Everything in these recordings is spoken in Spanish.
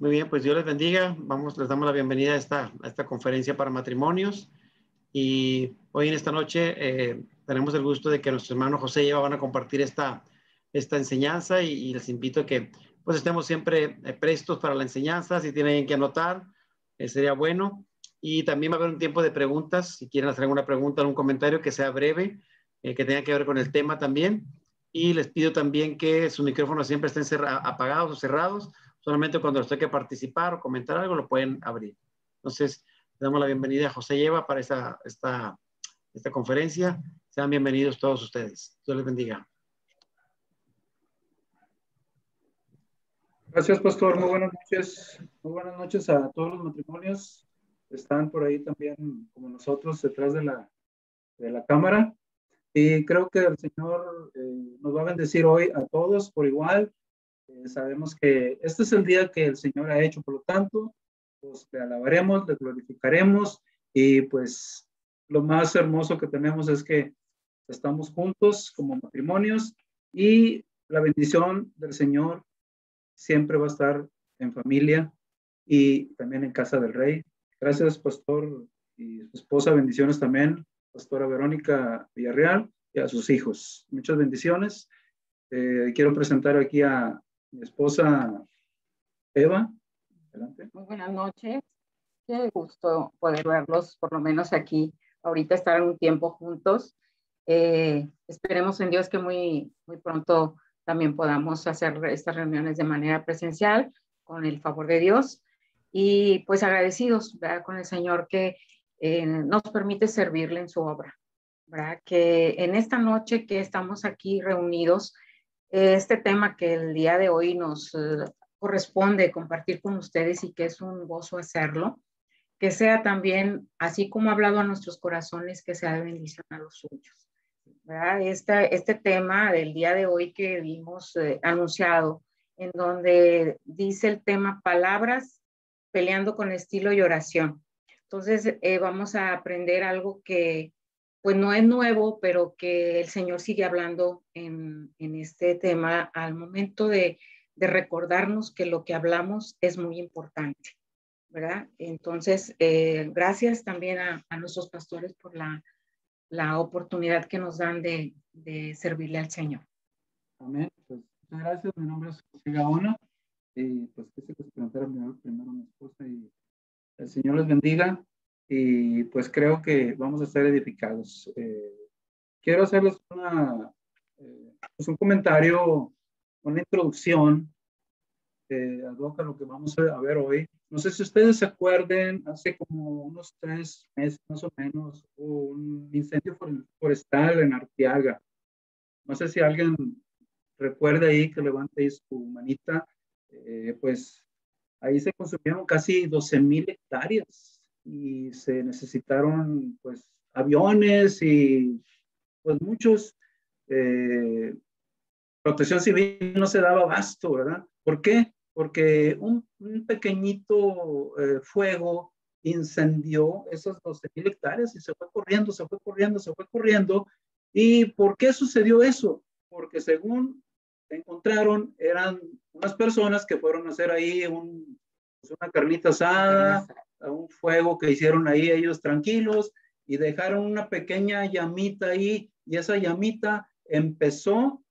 Muy bien, pues Dios les bendiga. Les damos la bienvenida a esta conferencia para matrimonios. Y hoy en esta noche tenemos el gusto de que nuestro hermano José y Eva van a compartir esta enseñanza y les invito a que pues estemos siempre prestos para la enseñanza. Si tienen que anotar, sería bueno. Y también va a haber un tiempo de preguntas. Si quieren hacer alguna pregunta o un comentario que sea breve, que tenga que ver con el tema también. Y les pido también que sus micrófonos siempre estén apagados o cerrados. Solamente cuando les toque participar o comentar algo lo pueden abrir. Entonces, le damos la bienvenida a José y Eva para esta conferencia. Sean bienvenidos todos ustedes. Dios les bendiga. Gracias, pastor. Muy buenas noches. Muy buenas noches a todos los matrimonios que están por ahí también, como nosotros, detrás de la cámara. Y creo que el Señor nos va a bendecir hoy a todos por igual. Sabemos que este es el día que el Señor ha hecho, por lo tanto, pues le alabaremos, le glorificaremos y pues lo más hermoso que tenemos es que estamos juntos como matrimonios y la bendición del Señor siempre va a estar en familia y también en casa del Rey. Gracias, pastor y su esposa, bendiciones también, pastora Verónica Villarreal y a sus hijos. Muchas bendiciones. Quiero presentar aquí a mi esposa Eva. Adelante. Muy buenas noches. Qué gusto poder verlos, por lo menos aquí, ahorita estar un tiempo juntos. Esperemos en Dios que muy pronto también podamos hacer estas reuniones de manera presencial, con el favor de Dios. Y pues agradecidos, ¿verdad?, con el Señor que nos permite servirle en su obra, ¿verdad? Que en esta noche que estamos aquí reunidos, este tema que el día de hoy nos corresponde compartir con ustedes y que es un gozo hacerlo, que sea también, así como ha hablado a nuestros corazones, que sea de bendición a los suyos, ¿verdad? Este tema del día de hoy que vimos anunciado, en donde dice el tema palabras peleando con estilo y oración. Entonces vamos a aprender algo que pues no es nuevo, pero que el Señor sigue hablando en este tema al momento de recordarnos que lo que hablamos es muy importante, ¿verdad? Entonces, gracias también a nuestros pastores por la oportunidad que nos dan de servirle al Señor. Amén. Pues, muchas gracias. Mi nombre es José Gaona. Y pues quise presentar primero a mi esposa y el Señor les bendiga. Y pues creo que vamos a ser edificados. Quiero hacerles pues un comentario, una introducción ad hoc a lo que vamos a ver hoy. No sé si ustedes se acuerden, hace como unos 3 meses más o menos, hubo un incendio forestal en Arteaga. No sé si alguien recuerda ahí, que levante ahí su manita. Pues ahí se consumieron casi 12,000 hectáreas y se necesitaron pues aviones y pues muchos. Protección Civil no se daba abasto, ¿verdad? ¿Por qué? Porque un pequeñito fuego incendió esas 12,000 hectáreas y se fue corriendo, se fue corriendo, se fue corriendo. ¿Y por qué sucedió eso? Porque según encontraron, eran unas personas que fueron a hacer ahí pues una carnita asada, un fuego que hicieron ahí ellos tranquilos y dejaron una pequeña llamita ahí y esa llamita empezó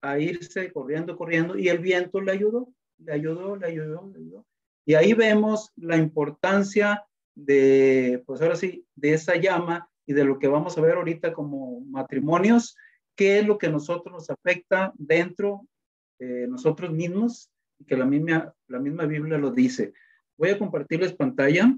a irse corriendo, corriendo y el viento le ayudó. Y ahí vemos la importancia de, pues ahora sí, de esa llama y de lo que vamos a ver ahorita como matrimonios, qué es lo que nosotros nos afecta dentro de nosotros mismos y que la misma Biblia lo dice. Voy a compartirles pantalla.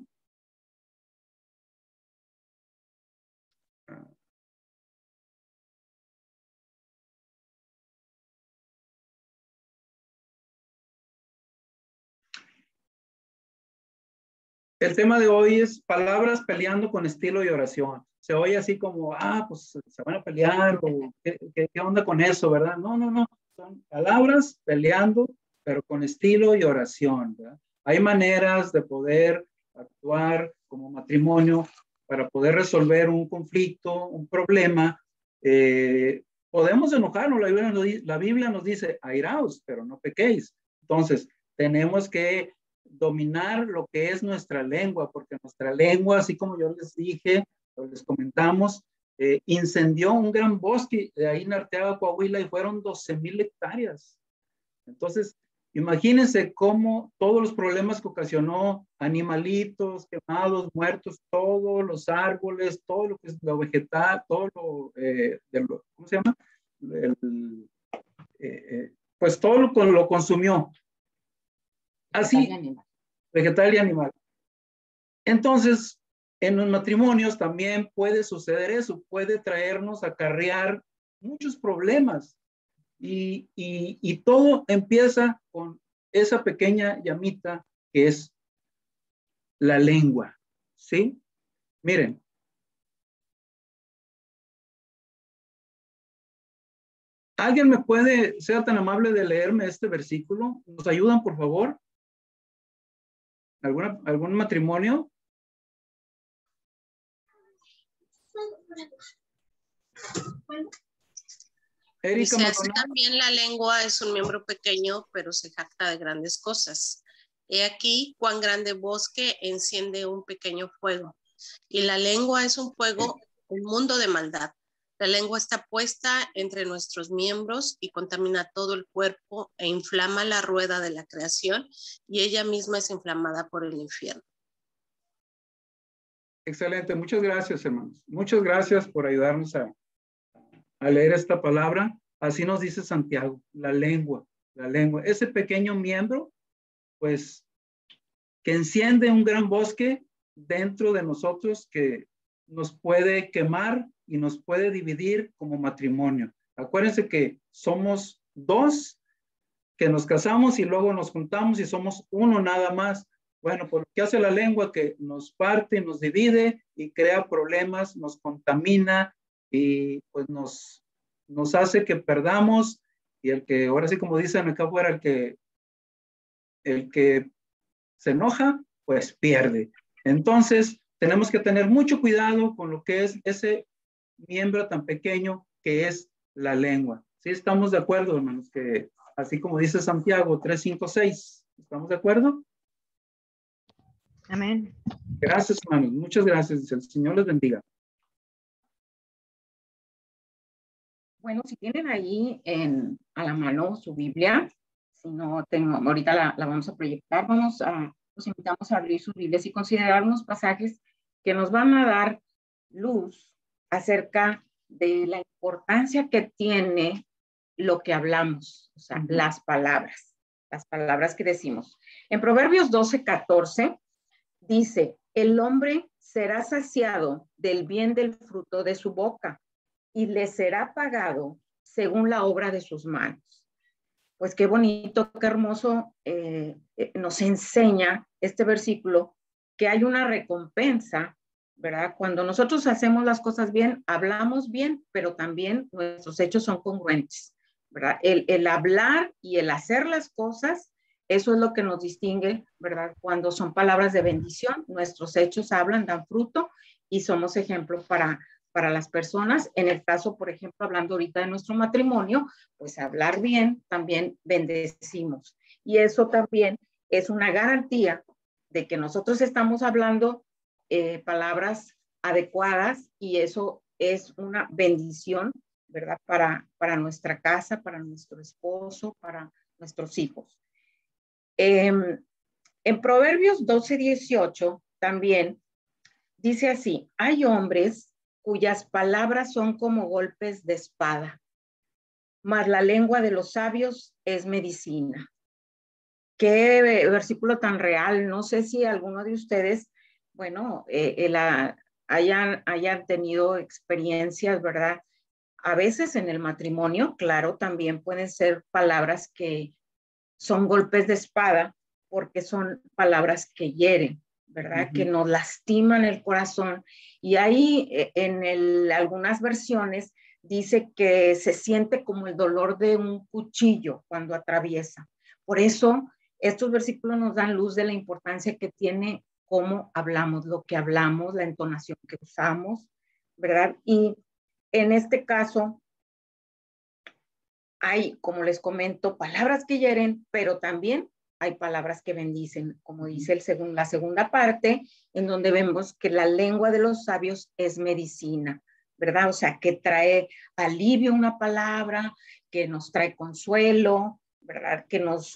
El tema de hoy es palabras peleando con estilo y oración. Se oye así como, pues se van a pelear, o ¿qué onda con eso, verdad? No. Son palabras peleando, pero con estilo y oración, ¿verdad? Hay maneras de poder actuar como matrimonio para poder resolver un conflicto, un problema. Podemos enojarnos, la Biblia nos dice, airaos, pero no pequéis. Entonces, tenemos que dominar lo que es nuestra lengua, porque nuestra lengua, así como yo les dije, o les comentamos, incendió un gran bosque de ahí en Arteaga, Coahuila, y fueron 12,000 hectáreas. Entonces, imagínense cómo todos los problemas que ocasionó, animalitos quemados, muertos, todos los árboles, todo lo que es lo vegetal, todo lo, ¿cómo se llama? Pues todo lo consumió. Así, vegetal y animal. Entonces, en los matrimonios también puede suceder eso, puede traernos, acarrear muchos problemas. Y todo empieza con esa pequeña llamita que es la lengua, ¿sí? Miren. ¿Alguien me puede ser tan amable de leerme este versículo? ¿Nos ayudan, por favor? ¿Algún matrimonio? Erika, dice, así también la lengua es un miembro pequeño, pero se jacta de grandes cosas. He aquí cuán grande bosque enciende un pequeño fuego. Y la lengua es un fuego, un mundo de maldad. La lengua está puesta entre nuestros miembros y contamina todo el cuerpo e inflama la rueda de la creación, y ella misma es inflamada por el infierno. Excelente, muchas gracias, hermanos. Muchas gracias por ayudarnos a leer esta palabra. Así nos dice Santiago, la lengua, ese pequeño miembro, pues, que enciende un gran bosque dentro de nosotros que nos puede quemar y nos puede dividir como matrimonio. Acuérdense que somos dos que nos casamos y luego nos juntamos y somos uno nada más. Bueno, pues, ¿qué hace la lengua? Que nos parte, nos divide y crea problemas, nos contamina y pues nos hace que perdamos, y el que, ahora sí como dicen acá afuera, el que se enoja, pues pierde. Entonces, tenemos que tener mucho cuidado con lo que es ese miembro tan pequeño que es la lengua. ¿Sí estamos de acuerdo, hermanos? Que así como dice Santiago 3, 5, 6, ¿estamos de acuerdo? Amén. Gracias, hermanos. Muchas gracias. El Señor les bendiga. Bueno, si tienen ahí a la mano su Biblia, si no tengo, ahorita la vamos a proyectar, los invitamos a abrir sus Biblias y considerar unos pasajes que nos van a dar luz acerca de la importancia que tiene lo que hablamos, o sea, las palabras que decimos. En Proverbios 12:14 dice, el hombre será saciado del bien del fruto de su boca y le será pagado según la obra de sus manos. Pues qué bonito, qué hermoso nos enseña este versículo, que hay una recompensa, ¿verdad? Cuando nosotros hacemos las cosas bien, hablamos bien, pero también nuestros hechos son congruentes, ¿verdad? El hablar y el hacer las cosas, eso es lo que nos distingue, ¿verdad? Cuando son palabras de bendición, nuestros hechos hablan, dan fruto y somos ejemplos para las personas. En el caso, por ejemplo, hablando ahorita de nuestro matrimonio, pues hablar bien también bendecimos. Y eso también es una garantía de que nosotros estamos hablando palabras adecuadas, y eso es una bendición, ¿verdad? Para nuestra casa, para nuestro esposo, para nuestros hijos. En Proverbios 12:18 también dice así, hay hombres cuyas palabras son como golpes de espada, mas la lengua de los sabios es medicina. Qué versículo tan real. No sé si alguno de ustedes, bueno, hayan tenido experiencias, ¿verdad? A veces en el matrimonio, claro, también pueden ser palabras que son golpes de espada, porque son palabras que hieren, ¿verdad? Que nos lastiman el corazón. Y ahí algunas versiones dice que se siente como el dolor de un cuchillo cuando atraviesa. Por eso estos versículos nos dan luz de la importancia que tiene cómo hablamos, lo que hablamos, la entonación que usamos, ¿verdad? Y en este caso hay, como les comento, palabras que hieren, pero también hay palabras que bendicen, como dice la segunda parte, en donde vemos que la lengua de los sabios es medicina, ¿verdad? O sea, que trae alivio una palabra, que nos trae consuelo, ¿verdad? Que nos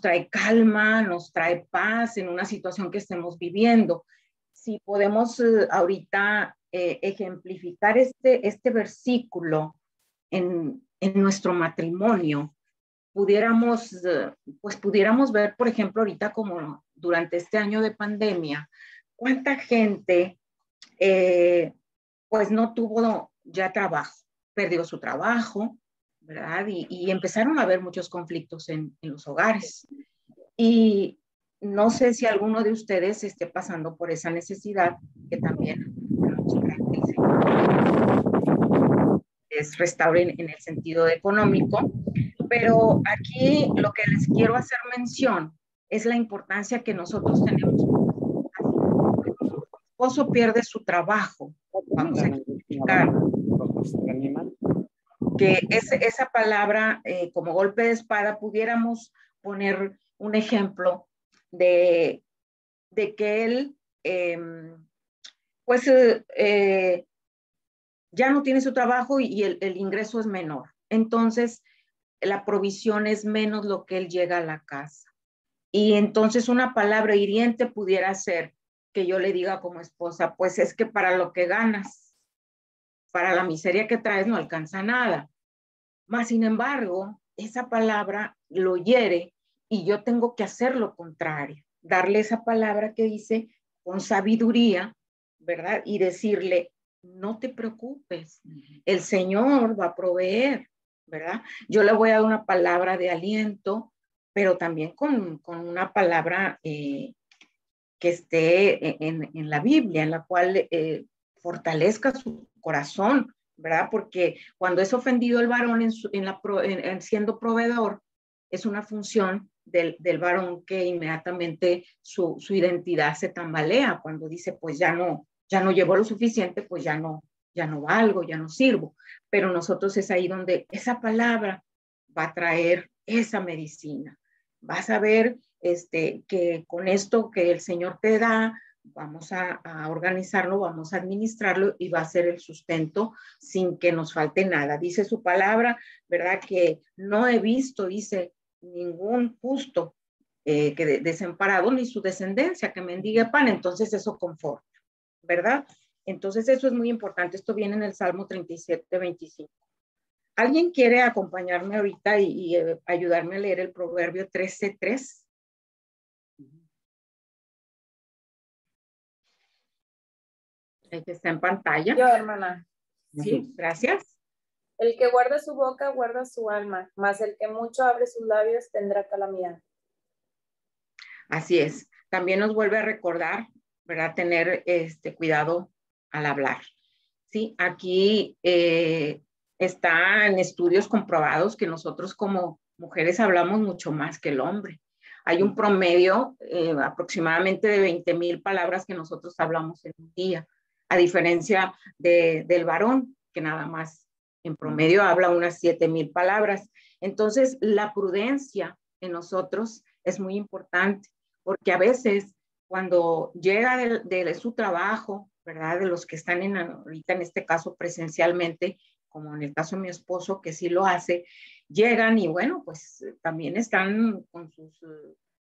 trae calma, nos trae paz en una situación que estemos viviendo. Si podemos ahorita ejemplificar este versículo en nuestro matrimonio, pudiéramos ver, por ejemplo, ahorita como durante este año de pandemia, cuánta gente pues no tuvo ya trabajo, perdió su trabajo, ¿verdad? Y empezaron a haber muchos conflictos en los hogares. Y no sé si alguno de ustedes esté pasando por esa necesidad, que también es restaurar en el sentido económico, pero aquí lo que les quiero hacer mención es la importancia que nosotros tenemos. Cuando su esposo pierde su trabajo, vamos a explicar que esa palabra, como golpe de espada, pudiéramos poner un ejemplo de que él, ya no tiene su trabajo y el ingreso es menor. Entonces, la provisión es menos lo que él llega a la casa. Y entonces una palabra hiriente pudiera ser que yo le diga como esposa, pues es que para lo que ganas, para la miseria que traes no alcanza nada. Mas, sin embargo, esa palabra lo hiere y yo tengo que hacer lo contrario, darle esa palabra que dice con sabiduría, ¿verdad? Y decirle, no te preocupes, el Señor va a proveer, ¿verdad? Yo le voy a dar una palabra de aliento, pero también con una palabra que esté en la Biblia, en la cual fortalezca su corazón, ¿verdad? Porque cuando es ofendido el varón en siendo proveedor, es una función del varón que inmediatamente su identidad se tambalea cuando dice, pues ya no llevo lo suficiente, pues ya no valgo, ya no sirvo. Pero nosotros es ahí donde esa palabra va a traer esa medicina. Vas a ver que con esto que el Señor te da, vamos a organizarlo, vamos a administrarlo y va a ser el sustento sin que nos falte nada. Dice su palabra, ¿verdad? Que no he visto, dice, ningún justo que desamparado ni su descendencia que mendigue pan. Entonces eso conforta, ¿verdad? Entonces eso es muy importante. Esto viene en el Salmo 37, 25. ¿Alguien quiere acompañarme ahorita y ayudarme a leer el Proverbio 13:3? El que está en pantalla. Yo, hermana. Sí, gracias. El que guarda su boca, guarda su alma, mas el que mucho abre sus labios tendrá calamidad. Así es. También nos vuelve a recordar, ¿verdad? Tener cuidado al hablar. Sí, aquí están estudios comprobados que nosotros como mujeres hablamos mucho más que el hombre. Hay un promedio aproximadamente de 20,000 palabras que nosotros hablamos en un día, a diferencia del varón, que nada más en promedio habla unas 7,000 palabras. Entonces, la prudencia en nosotros es muy importante, porque a veces cuando llega de su trabajo, ¿verdad? De los que están ahorita en este caso presencialmente, como en el caso de mi esposo, que sí lo hace, llegan y bueno, pues también están con sus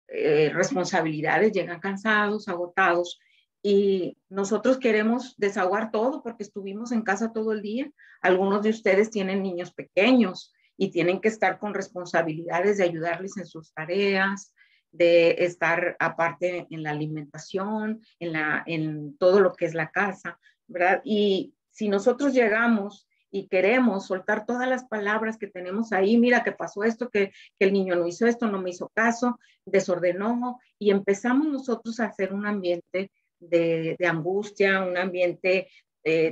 responsabilidades, llegan cansados, agotados, y nosotros queremos desahogar todo porque estuvimos en casa todo el día. Algunos de ustedes tienen niños pequeños y tienen que estar con responsabilidades de ayudarles en sus tareas, de estar aparte en la alimentación, en todo lo que es la casa, ¿verdad? Y si nosotros llegamos y queremos soltar todas las palabras que tenemos ahí, mira que pasó esto, que el niño no hizo esto, no me hizo caso, desordenó, y empezamos nosotros a hacer un ambiente de angustia, un ambiente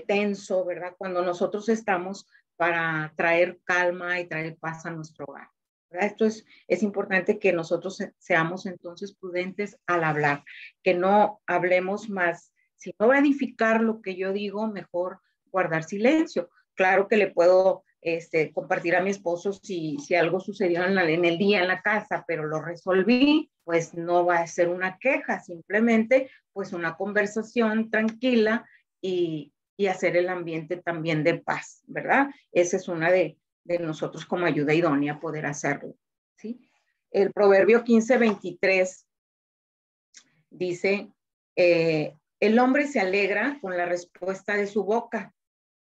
tenso, ¿verdad? Cuando nosotros estamos para traer calma y traer paz a nuestro hogar. Esto es importante que nosotros seamos entonces prudentes al hablar, que no hablemos más. Si no va a edificar lo que yo digo, mejor guardar silencio. Claro que le puedo compartir a mi esposo si algo sucedió en el día en la casa, pero lo resolví, pues no va a ser una queja, simplemente pues una conversación tranquila y hacer el ambiente también de paz, ¿verdad? Esa es una de nosotros como ayuda idónea poder hacerlo, ¿sí? El Proverbio 15:23 dice, el hombre se alegra con la respuesta de su boca,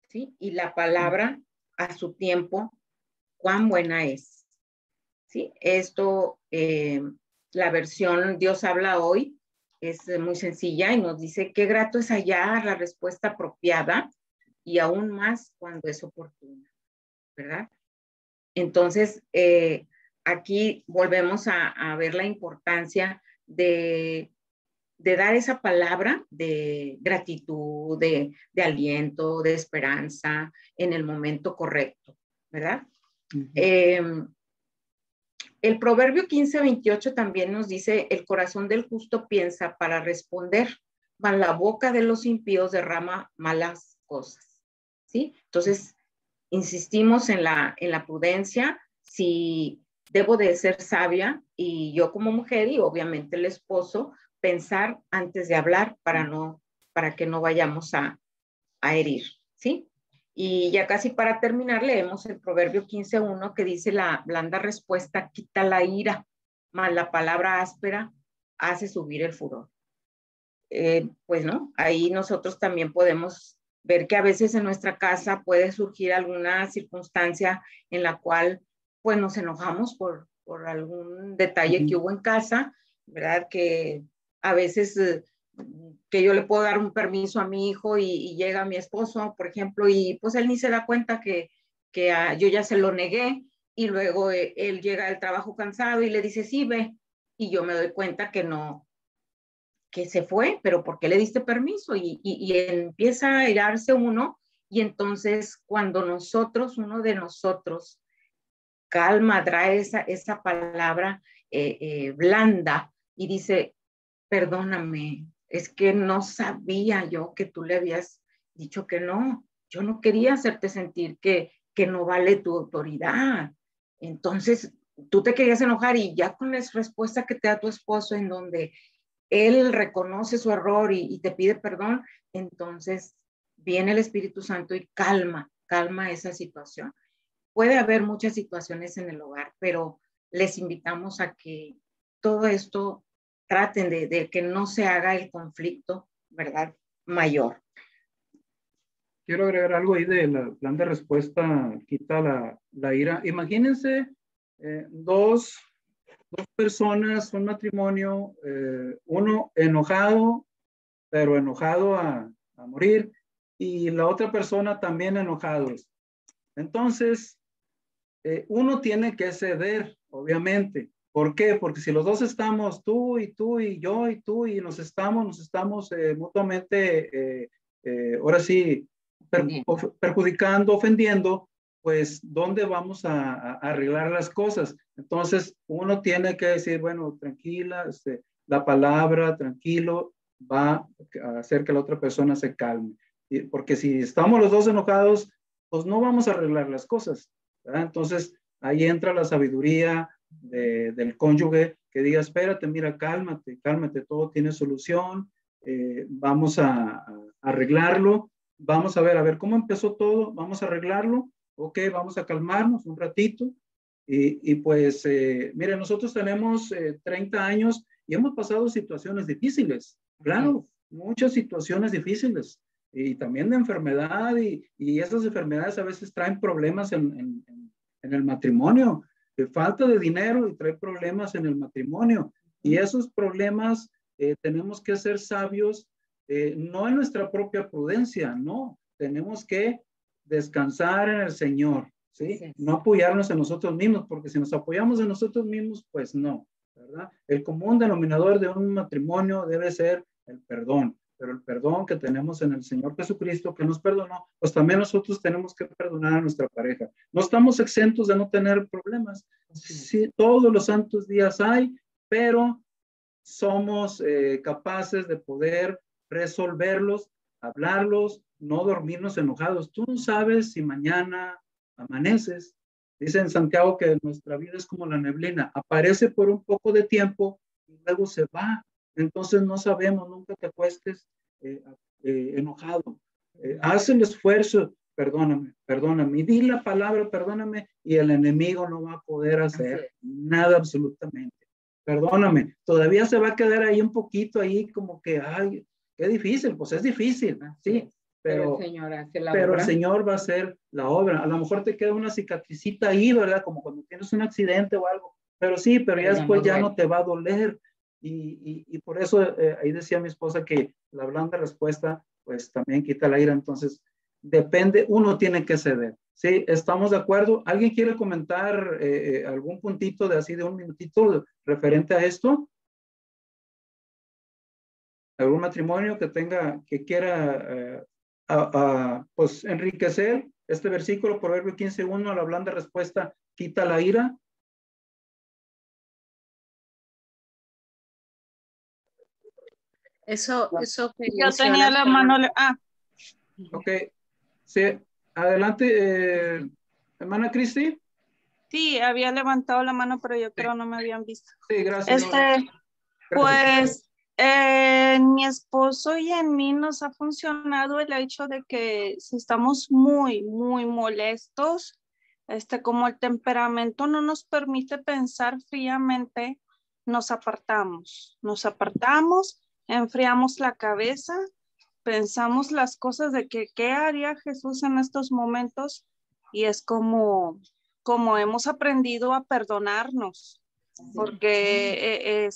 ¿sí? Y la palabra a su tiempo, cuán buena es, ¿sí? Esto, la versión Dios habla hoy, es muy sencilla y nos dice, qué grato es hallar la respuesta apropiada y aún más cuando es oportuna, ¿verdad? Entonces, aquí volvemos a ver la importancia de dar esa palabra de gratitud, de aliento, de esperanza en el momento correcto, ¿verdad? Uh-huh. El Proverbio 15:28 también nos dice, el corazón del justo piensa para responder, mas la boca de los impíos derrama malas cosas, ¿sí? Entonces, insistimos en la prudencia, si debo de ser sabia y yo como mujer y obviamente el esposo, pensar antes de hablar para que no vayamos a herir, ¿sí? Y ya casi para terminar leemos el Proverbio 15:1 que dice la blanda respuesta quita la ira, mas la palabra áspera hace subir el furor. Pues no, ahí nosotros también podemos ver que a veces en nuestra casa puede surgir alguna circunstancia en la cual pues nos enojamos por algún detalle que hubo en casa, ¿verdad? Que a veces que yo le puedo dar un permiso a mi hijo y llega mi esposo, por ejemplo, y pues él ni se da cuenta que yo ya se lo negué y luego él llega del trabajo cansado y le dice, sí, ve, y yo me doy cuenta que no, que se fue, pero ¿por qué le diste permiso? Y empieza a airarse uno y entonces cuando uno de nosotros calma, trae esa palabra blanda y dice, perdóname, es que no sabía yo que tú le habías dicho que no, yo no quería hacerte sentir que no vale tu autoridad. Entonces, tú te querías enojar y ya con la respuesta que te da tu esposo en donde él reconoce su error y te pide perdón, entonces viene el Espíritu Santo y calma esa situación. Puede haber muchas situaciones en el hogar, pero les invitamos a que todo esto traten de que no se haga el conflicto, ¿verdad? Mayor. Quiero agregar algo ahí del plan de respuesta, quita la ira. Imagínense dos personas, un matrimonio, uno enojado, pero enojado a morir, y la otra persona también enojados. Entonces, uno tiene que ceder, obviamente. ¿Por qué? Porque si los dos estamos, tú y yo y tú, y nos estamos mutuamente, ahora sí, perjudicando, ofendiendo, pues, ¿dónde vamos a arreglar las cosas? Entonces, uno tiene que decir, bueno, tranquila, la palabra, tranquilo, va a hacer que la otra persona se calme. Porque si estamos los dos enojados, pues no vamos a arreglar las cosas, ¿verdad? Entonces, ahí entra la sabiduría del cónyuge que diga, espérate, mira, cálmate, todo tiene solución, vamos a arreglarlo, vamos a ver cómo empezó todo, vamos a arreglarlo, ok, vamos a calmarnos un ratito, y pues, mire, nosotros tenemos 30 años y hemos pasado situaciones difíciles, claro, muchas situaciones difíciles, y también de enfermedad, y esas enfermedades a veces traen problemas en el matrimonio, falta de dinero y trae problemas en el matrimonio, y esos problemas tenemos que ser sabios, no en nuestra propia prudencia, no, tenemos que descansar en el Señor, ¿sí? Sí. No apoyarnos en nosotros mismos, porque si nos apoyamos en nosotros mismos, pues no, ¿verdad? El común denominador de un matrimonio debe ser el perdón, pero el perdón que tenemos en el Señor Jesucristo que nos perdonó, pues también nosotros tenemos que perdonar a nuestra pareja. No estamos exentos de no tener problemas. Sí, todos los santos días hay, pero somos capaces de poder resolverlos, hablarlos, no dormirnos enojados. Tú no sabes si mañana amaneces. Dice en Santiago que nuestra vida es como la neblina, aparece por un poco de tiempo y luego se va. Entonces no sabemos, nunca te acuestes enojado. Haz el esfuerzo, perdóname, y di la palabra, perdóname, y el enemigo no va a poder hacer nada absolutamente. Perdóname, todavía se va a quedar ahí un poquito, ahí como que, ay, qué difícil, pues es difícil, sí, pero el Señor va a hacer la obra. A lo mejor te queda una cicatricita ahí, ¿verdad? Como cuando tienes un accidente o algo, pero sí, pero ya después ya no te va a doler. Y por eso ahí decía mi esposa que la blanda respuesta, pues también quita la ira. Entonces, depende, uno tiene que ceder. Sí, estamos de acuerdo. ¿Alguien quiere comentar algún puntito de así de un minutito referente a esto? ¿Algún matrimonio que quiera pues enriquecer este versículo, Proverbio 15:1, la blanda respuesta quita la ira? Eso que yo tenía la mano. Ok, sí, adelante, hermana Cristi. Sí, había levantado la mano, pero yo creo no me habían visto. Sí, gracias. Gracias. Pues en mi esposo y en mí nos ha funcionado el hecho de que si estamos muy, muy molestos, como el temperamento no nos permite pensar fríamente, nos apartamos, enfriamos la cabeza, pensamos las cosas de que qué haría Jesús en estos momentos y es como hemos aprendido a perdonarnos, porque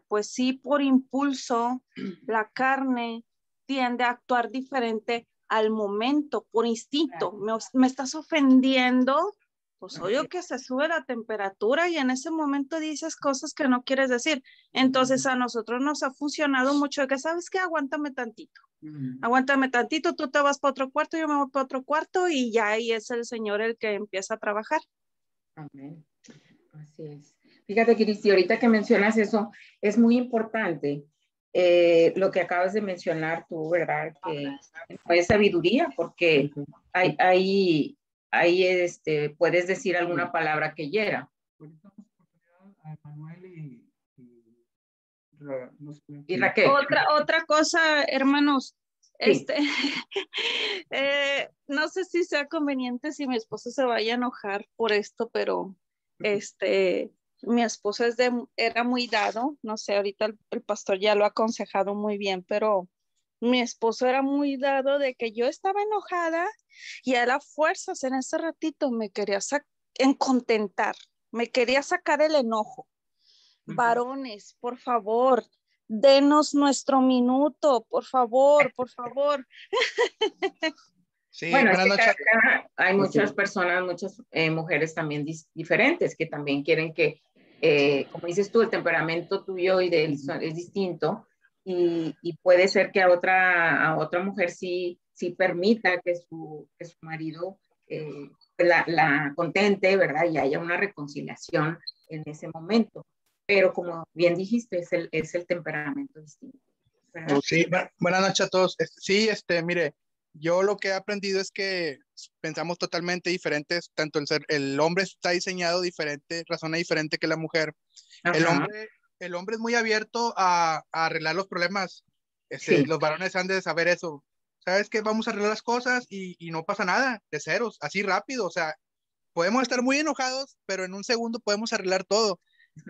pues sí, por impulso, la carne tiende a actuar diferente al momento, por instinto. Me estás ofendiendo, pues obvio que se sube la temperatura y en ese momento dices cosas que no quieres decir. Entonces a nosotros nos ha funcionado mucho de que, ¿sabes qué? Aguántame tantito, tú te vas para otro cuarto, yo me voy para otro cuarto y ya ahí es el Señor el que empieza a trabajar. Amén. Así es. Fíjate, Cristi, ahorita que mencionas eso, es muy importante lo que acabas de mencionar tú, ¿verdad? Que no es sabiduría, porque ahí puedes decir alguna palabra que hiera. Y Raquel. Otra cosa, hermanos, Sí. No sé si sea conveniente si mi esposo se vaya a enojar por esto, pero mi esposo era muy dado, no sé, ahorita el pastor ya lo ha aconsejado muy bien, pero mi esposo era muy dado de que yo estaba enojada y a las fuerzas en ese ratito me quería contentar, me quería sacar el enojo. Varones, por favor, denos nuestro minuto, por favor. Sí, bueno, buenas noches. Hay muchas personas, muchas mujeres también diferentes que también quieren que, como dices tú, el temperamento tuyo y de él es distinto y puede ser que a otra mujer sí permita que su marido la contente, ¿verdad? Y haya una reconciliación en ese momento. Pero como bien dijiste, es el temperamento distinto, ¿verdad? Sí, buenas noches a todos. Sí, mire, yo lo que he aprendido es que pensamos totalmente diferentes, tanto el hombre está diseñado diferente, razona diferente que la mujer. El hombre es muy abierto a arreglar los problemas. Sí. Los varones han de saber eso. ¿Sabes qué? Vamos a arreglar las cosas y no pasa nada, de ceros, así rápido. O sea, podemos estar muy enojados, pero en un segundo podemos arreglar todo.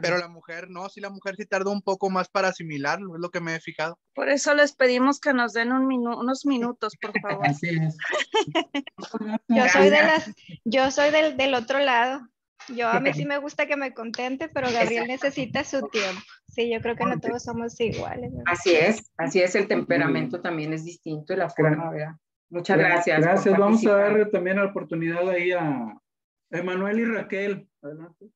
Pero la mujer no, la mujer sí tarda un poco más para asimilarlo, es lo que me he fijado. Por eso les pedimos que nos den unos minutos, por favor. Así es. Yo soy del otro lado. A mí sí me gusta que me contente, pero Gabriel necesita su tiempo. Sí, yo creo que no todos somos iguales, ¿verdad? Así es, el temperamento también es distinto y la forma, ¿verdad? Muchas gracias. Gracias, vamos a darle también la oportunidad ahí a Emanuel y Raquel. Adelante.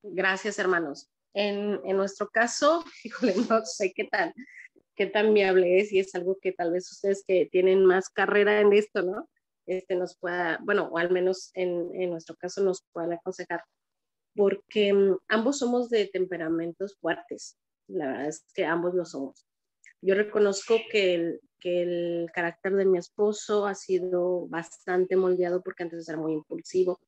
Gracias, hermanos. En nuestro caso, híjole, no sé qué tan viable es y es algo que tal vez ustedes que tienen más carrera en esto, ¿no? Nos pueda, bueno, o al menos en nuestro caso nos puedan aconsejar, porque ambos somos de temperamentos fuertes, la verdad es que ambos lo somos, Yo reconozco que el carácter de mi esposo ha sido bastante moldeado porque antes era muy impulsivo.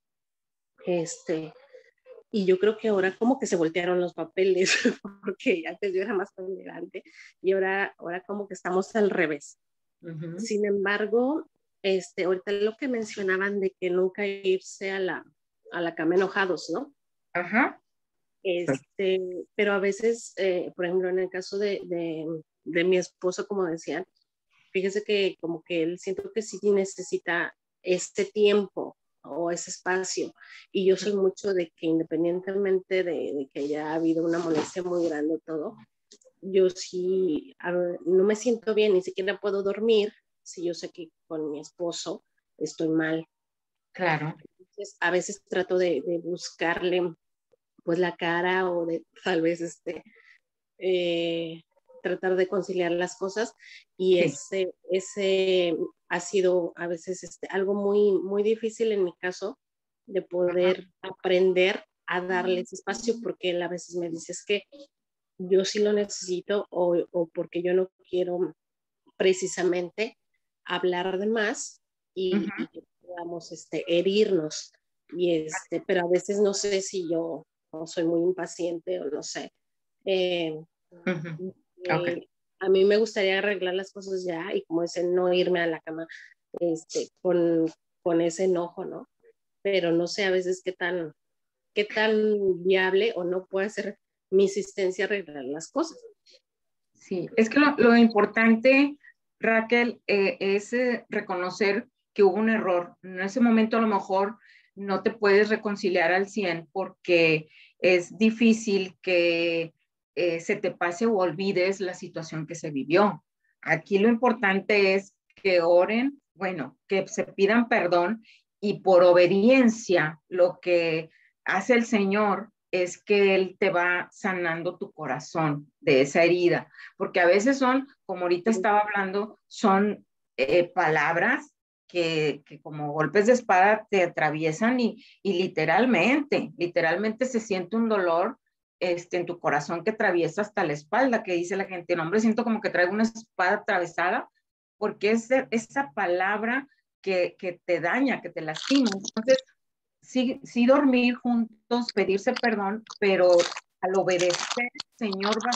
Y yo creo que ahora como que se voltearon los papeles, porque antes yo era más tolerante y ahora como que estamos al revés. Uh-huh. Sin embargo, ahorita lo que mencionaban de que nunca irse a la cama enojados, ¿no? Ajá. Pero a veces, por ejemplo, en el caso de mi esposo, como decían, fíjese que como que él siento que sí necesita este tiempo o ese espacio, y yo soy mucho de que independientemente de que haya habido una molestia muy grande todo, yo sí no me siento bien, ni siquiera puedo dormir si yo sé que con mi esposo estoy mal. Claro. Entonces, a veces trato de buscarle pues la cara, o de tal vez tratar de conciliar las cosas, y sí. ese ha sido a veces algo muy, muy difícil en mi caso, de poder aprender a darle ese espacio, porque él a veces me dice es que yo sí lo necesito, o porque yo no quiero precisamente hablar de más y que podamos herirnos, pero a veces no sé si yo soy muy impaciente o no sé. Okay. A mí me gustaría arreglar las cosas ya, y como dicen, no irme a la cama con ese enojo, ¿no? Pero no sé a veces qué tan viable o no puede ser mi insistencia arreglar las cosas. Sí, es que lo importante, Raquel, es reconocer que hubo un error. En ese momento a lo mejor no te puedes reconciliar al 100 porque es difícil que se te pase o olvides la situación que se vivió. Aquí lo importante es que oren, bueno, que se pidan perdón, y por obediencia lo que hace el Señor es que Él te va sanando tu corazón de esa herida, porque a veces son, como ahorita estaba hablando, son palabras que como golpes de espada te atraviesan y literalmente se siente un dolor en tu corazón que atraviesa hasta la espalda, que dice la gente, no, hombre, siento como que traigo una espada atravesada, porque es esa palabra que te daña, que te lastima. Entonces, sí dormir juntos, pedirse perdón, pero al obedecer, el Señor va,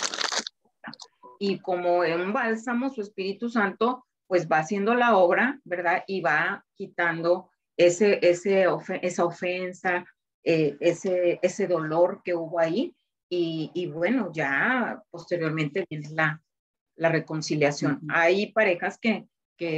y como en bálsamo, su Espíritu Santo, pues va haciendo la obra, ¿verdad? Y va quitando esa ofensa, ese dolor que hubo ahí, y bueno, ya posteriormente viene la reconciliación. Hay parejas que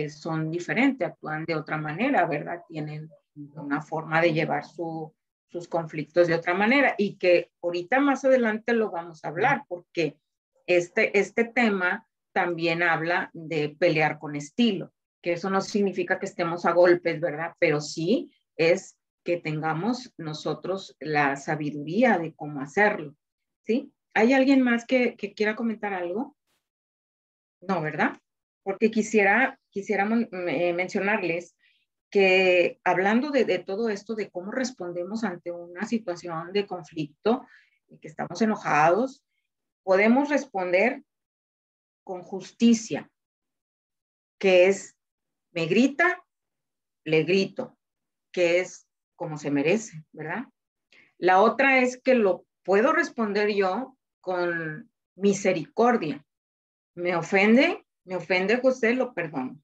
son diferentes, actúan de otra manera, ¿verdad? Tienen una forma de llevar sus conflictos de otra manera, y que ahorita más adelante lo vamos a hablar, porque este tema también habla de pelear con estilo, que eso no significa que estemos a golpes, ¿verdad? Pero sí es que tengamos nosotros la sabiduría de cómo hacerlo, ¿sí? ¿Hay alguien más que quiera comentar algo? No, ¿verdad? Porque quisiera mencionarles que hablando de todo esto, de cómo respondemos ante una situación de conflicto, y que estamos enojados, podemos responder con justicia, que es, me grita, le grito, que es como se merece, ¿verdad? La otra es que lo puedo responder yo con misericordia. Me ofende José, lo perdono,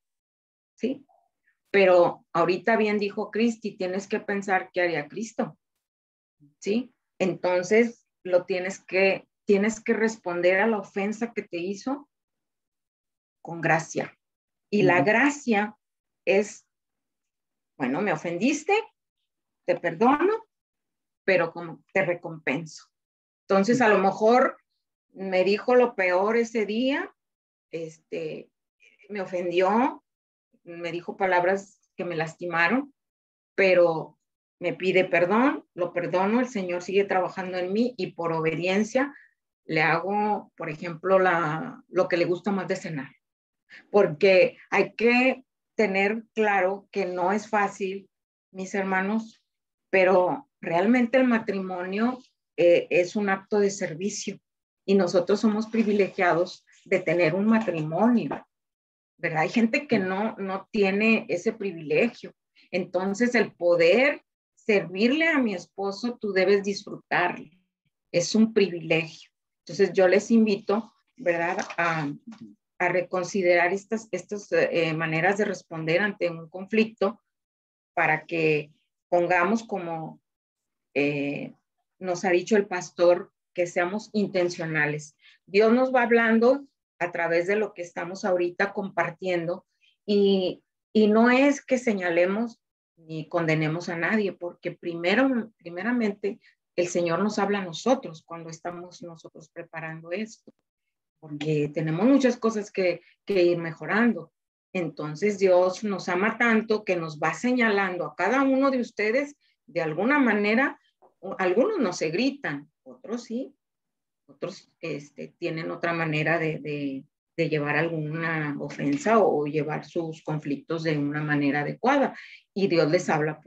¿sí? Pero ahorita bien dijo Cristi, tienes que pensar qué haría Cristo, ¿sí? Entonces tienes que responder a la ofensa que te hizo con gracia. Y la gracia es, bueno, me ofendiste, te perdono, pero como te recompenso. Entonces a lo mejor me dijo lo peor ese día, me ofendió, me dijo palabras que me lastimaron, pero me pide perdón, lo perdono, el Señor sigue trabajando en mí, y por obediencia le hago, por ejemplo, lo que le gusta más de cenar. Porque hay que tener claro que no es fácil, mis hermanos, pero realmente el matrimonio es un acto de servicio, y nosotros somos privilegiados de tener un matrimonio, ¿verdad? Hay gente que no tiene ese privilegio. Entonces, el poder servirle a mi esposo, tú debes disfrutarlo. Es un privilegio. Entonces, yo les invito, ¿verdad?, a reconsiderar estas maneras de responder ante un conflicto para que pongamos, como nos ha dicho el pastor, que seamos intencionales. Dios nos va hablando a través de lo que estamos ahorita compartiendo y no es que señalemos ni condenemos a nadie, porque primeramente el Señor nos habla a nosotros cuando estamos nosotros preparando esto, porque tenemos muchas cosas que ir mejorando. Entonces Dios nos ama tanto que nos va señalando a cada uno de ustedes de alguna manera. Algunos no se gritan, otros sí, otros tienen otra manera de llevar alguna ofensa o llevar sus conflictos de una manera adecuada, y Dios les habla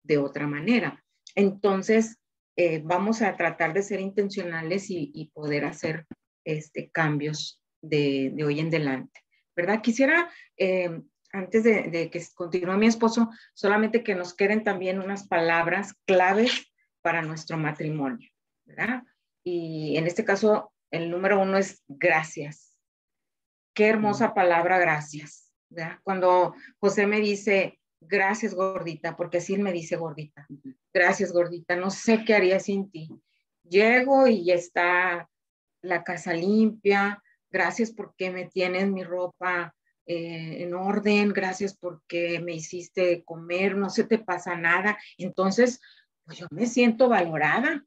de otra manera. Entonces, vamos a tratar de ser intencionales y poder hacer cambios de hoy en adelante, ¿verdad? Quisiera, antes de que continúe mi esposo, solamente que nos queden también unas palabras claves para nuestro matrimonio, ¿verdad? Y en este caso, el número 1 es gracias. Qué hermosa palabra, gracias, ¿verdad? Cuando José me dice, gracias, gordita, porque así él me dice gordita. Gracias, gordita, no sé qué haría sin ti. Llego y ya está la casa limpia. Gracias porque me tienes mi ropa en orden. Gracias porque me hiciste comer, no se te pasa nada. Entonces, pues yo me siento valorada.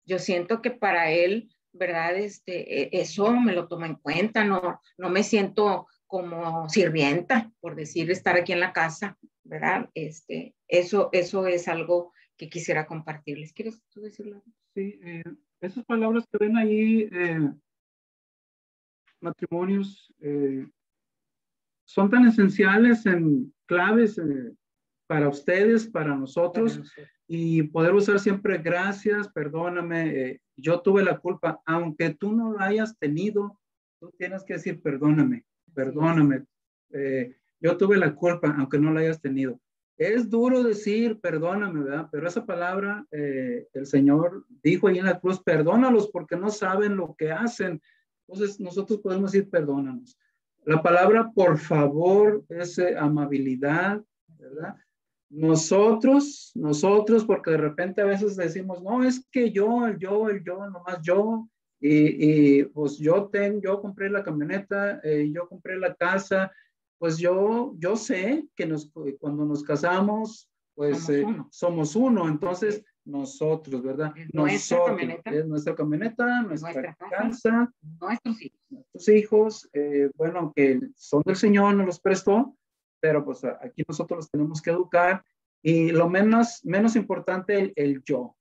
Yo siento que para él, ¿verdad? Eso me lo toma en cuenta. No me siento como sirvienta, por decir, estar aquí en la casa, ¿verdad? Eso es algo que quisiera compartirles. ¿Quieres tú decirlo? Sí, esas palabras que ven ahí, matrimonios, son tan esenciales, en claves para ustedes, para nosotros, y poder usar siempre gracias, perdóname, yo tuve la culpa, aunque tú no lo hayas tenido, tú tienes que decir perdóname, yo tuve la culpa, aunque no la hayas tenido. Es duro decir perdóname, ¿verdad? Pero esa palabra, el Señor dijo ahí en la cruz, perdónalos porque no saben lo que hacen. Entonces nosotros podemos decir perdónanos. La palabra por favor es amabilidad, ¿verdad? Nosotros, porque de repente a veces decimos, no, es que yo, nomás yo, y pues yo compré la camioneta, yo compré la casa, pues yo sé que cuando nos casamos, pues somos uno, entonces nosotros, ¿verdad? Es nuestra camioneta, nuestra casa, nuestros hijos, bueno, que son del Señor, nos los prestó, pero pues aquí nosotros los tenemos que educar, y lo menos importante el yo,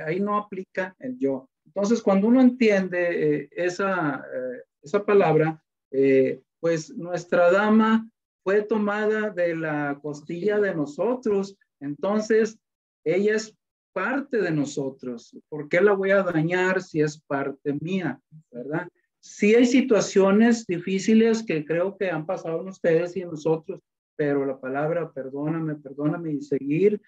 ahí no aplica el yo. Entonces, cuando uno entiende esa palabra, pues nuestra dama fue tomada de la costilla de nosotros, entonces ella es parte de nosotros. ¿Por qué la voy a dañar si es parte mía, verdad? Sí hay situaciones difíciles que creo que han pasado en ustedes y en nosotros, pero la palabra perdóname y seguir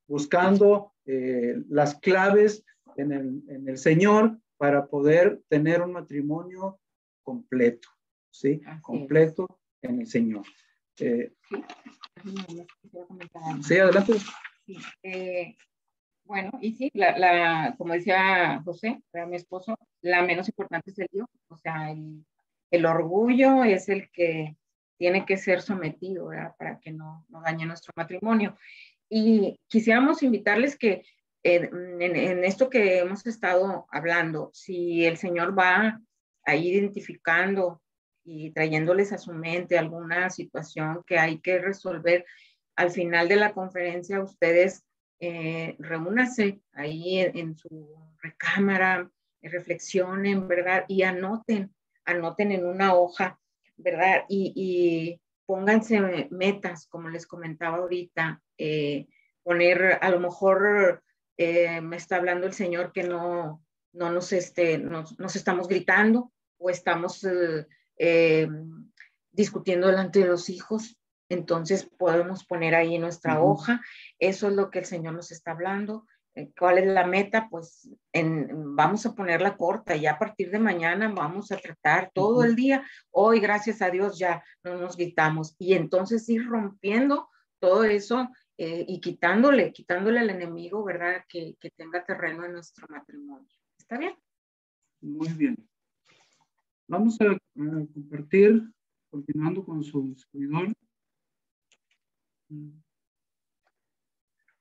buscando las claves en el Señor para poder tener un matrimonio completo, ¿sí? Completo en el Señor. Sí, adelante. Sí, bueno, y sí, como decía José, era mi esposo, la menos importante es el yo, o sea, el orgullo es el que tiene que ser sometido, ¿verdad? Para que no dañe nuestro matrimonio. Y quisiéramos invitarles que en esto que hemos estado hablando, si el Señor va ahí identificando y trayéndoles a su mente alguna situación que hay que resolver, al final de la conferencia ustedes reúnanse ahí en su recámara, reflexionen, ¿verdad? Y anoten en una hoja, ¿verdad? Y pónganse metas, como les comentaba ahorita, poner, a lo mejor me está hablando el Señor que no no nos estamos gritando o estamos discutiendo delante de los hijos. Entonces podemos poner ahí nuestra hoja. Eso es lo que el Señor nos está hablando. ¿Cuál es la meta? Pues vamos a ponerla corta, y a partir de mañana vamos a tratar todo el día. Hoy, gracias a Dios, ya no nos gritamos. Y entonces ir rompiendo todo eso y quitándole al enemigo, ¿verdad? Que tenga terreno en nuestro matrimonio. ¿Está bien? Muy bien. Vamos a compartir, continuando con su servidor.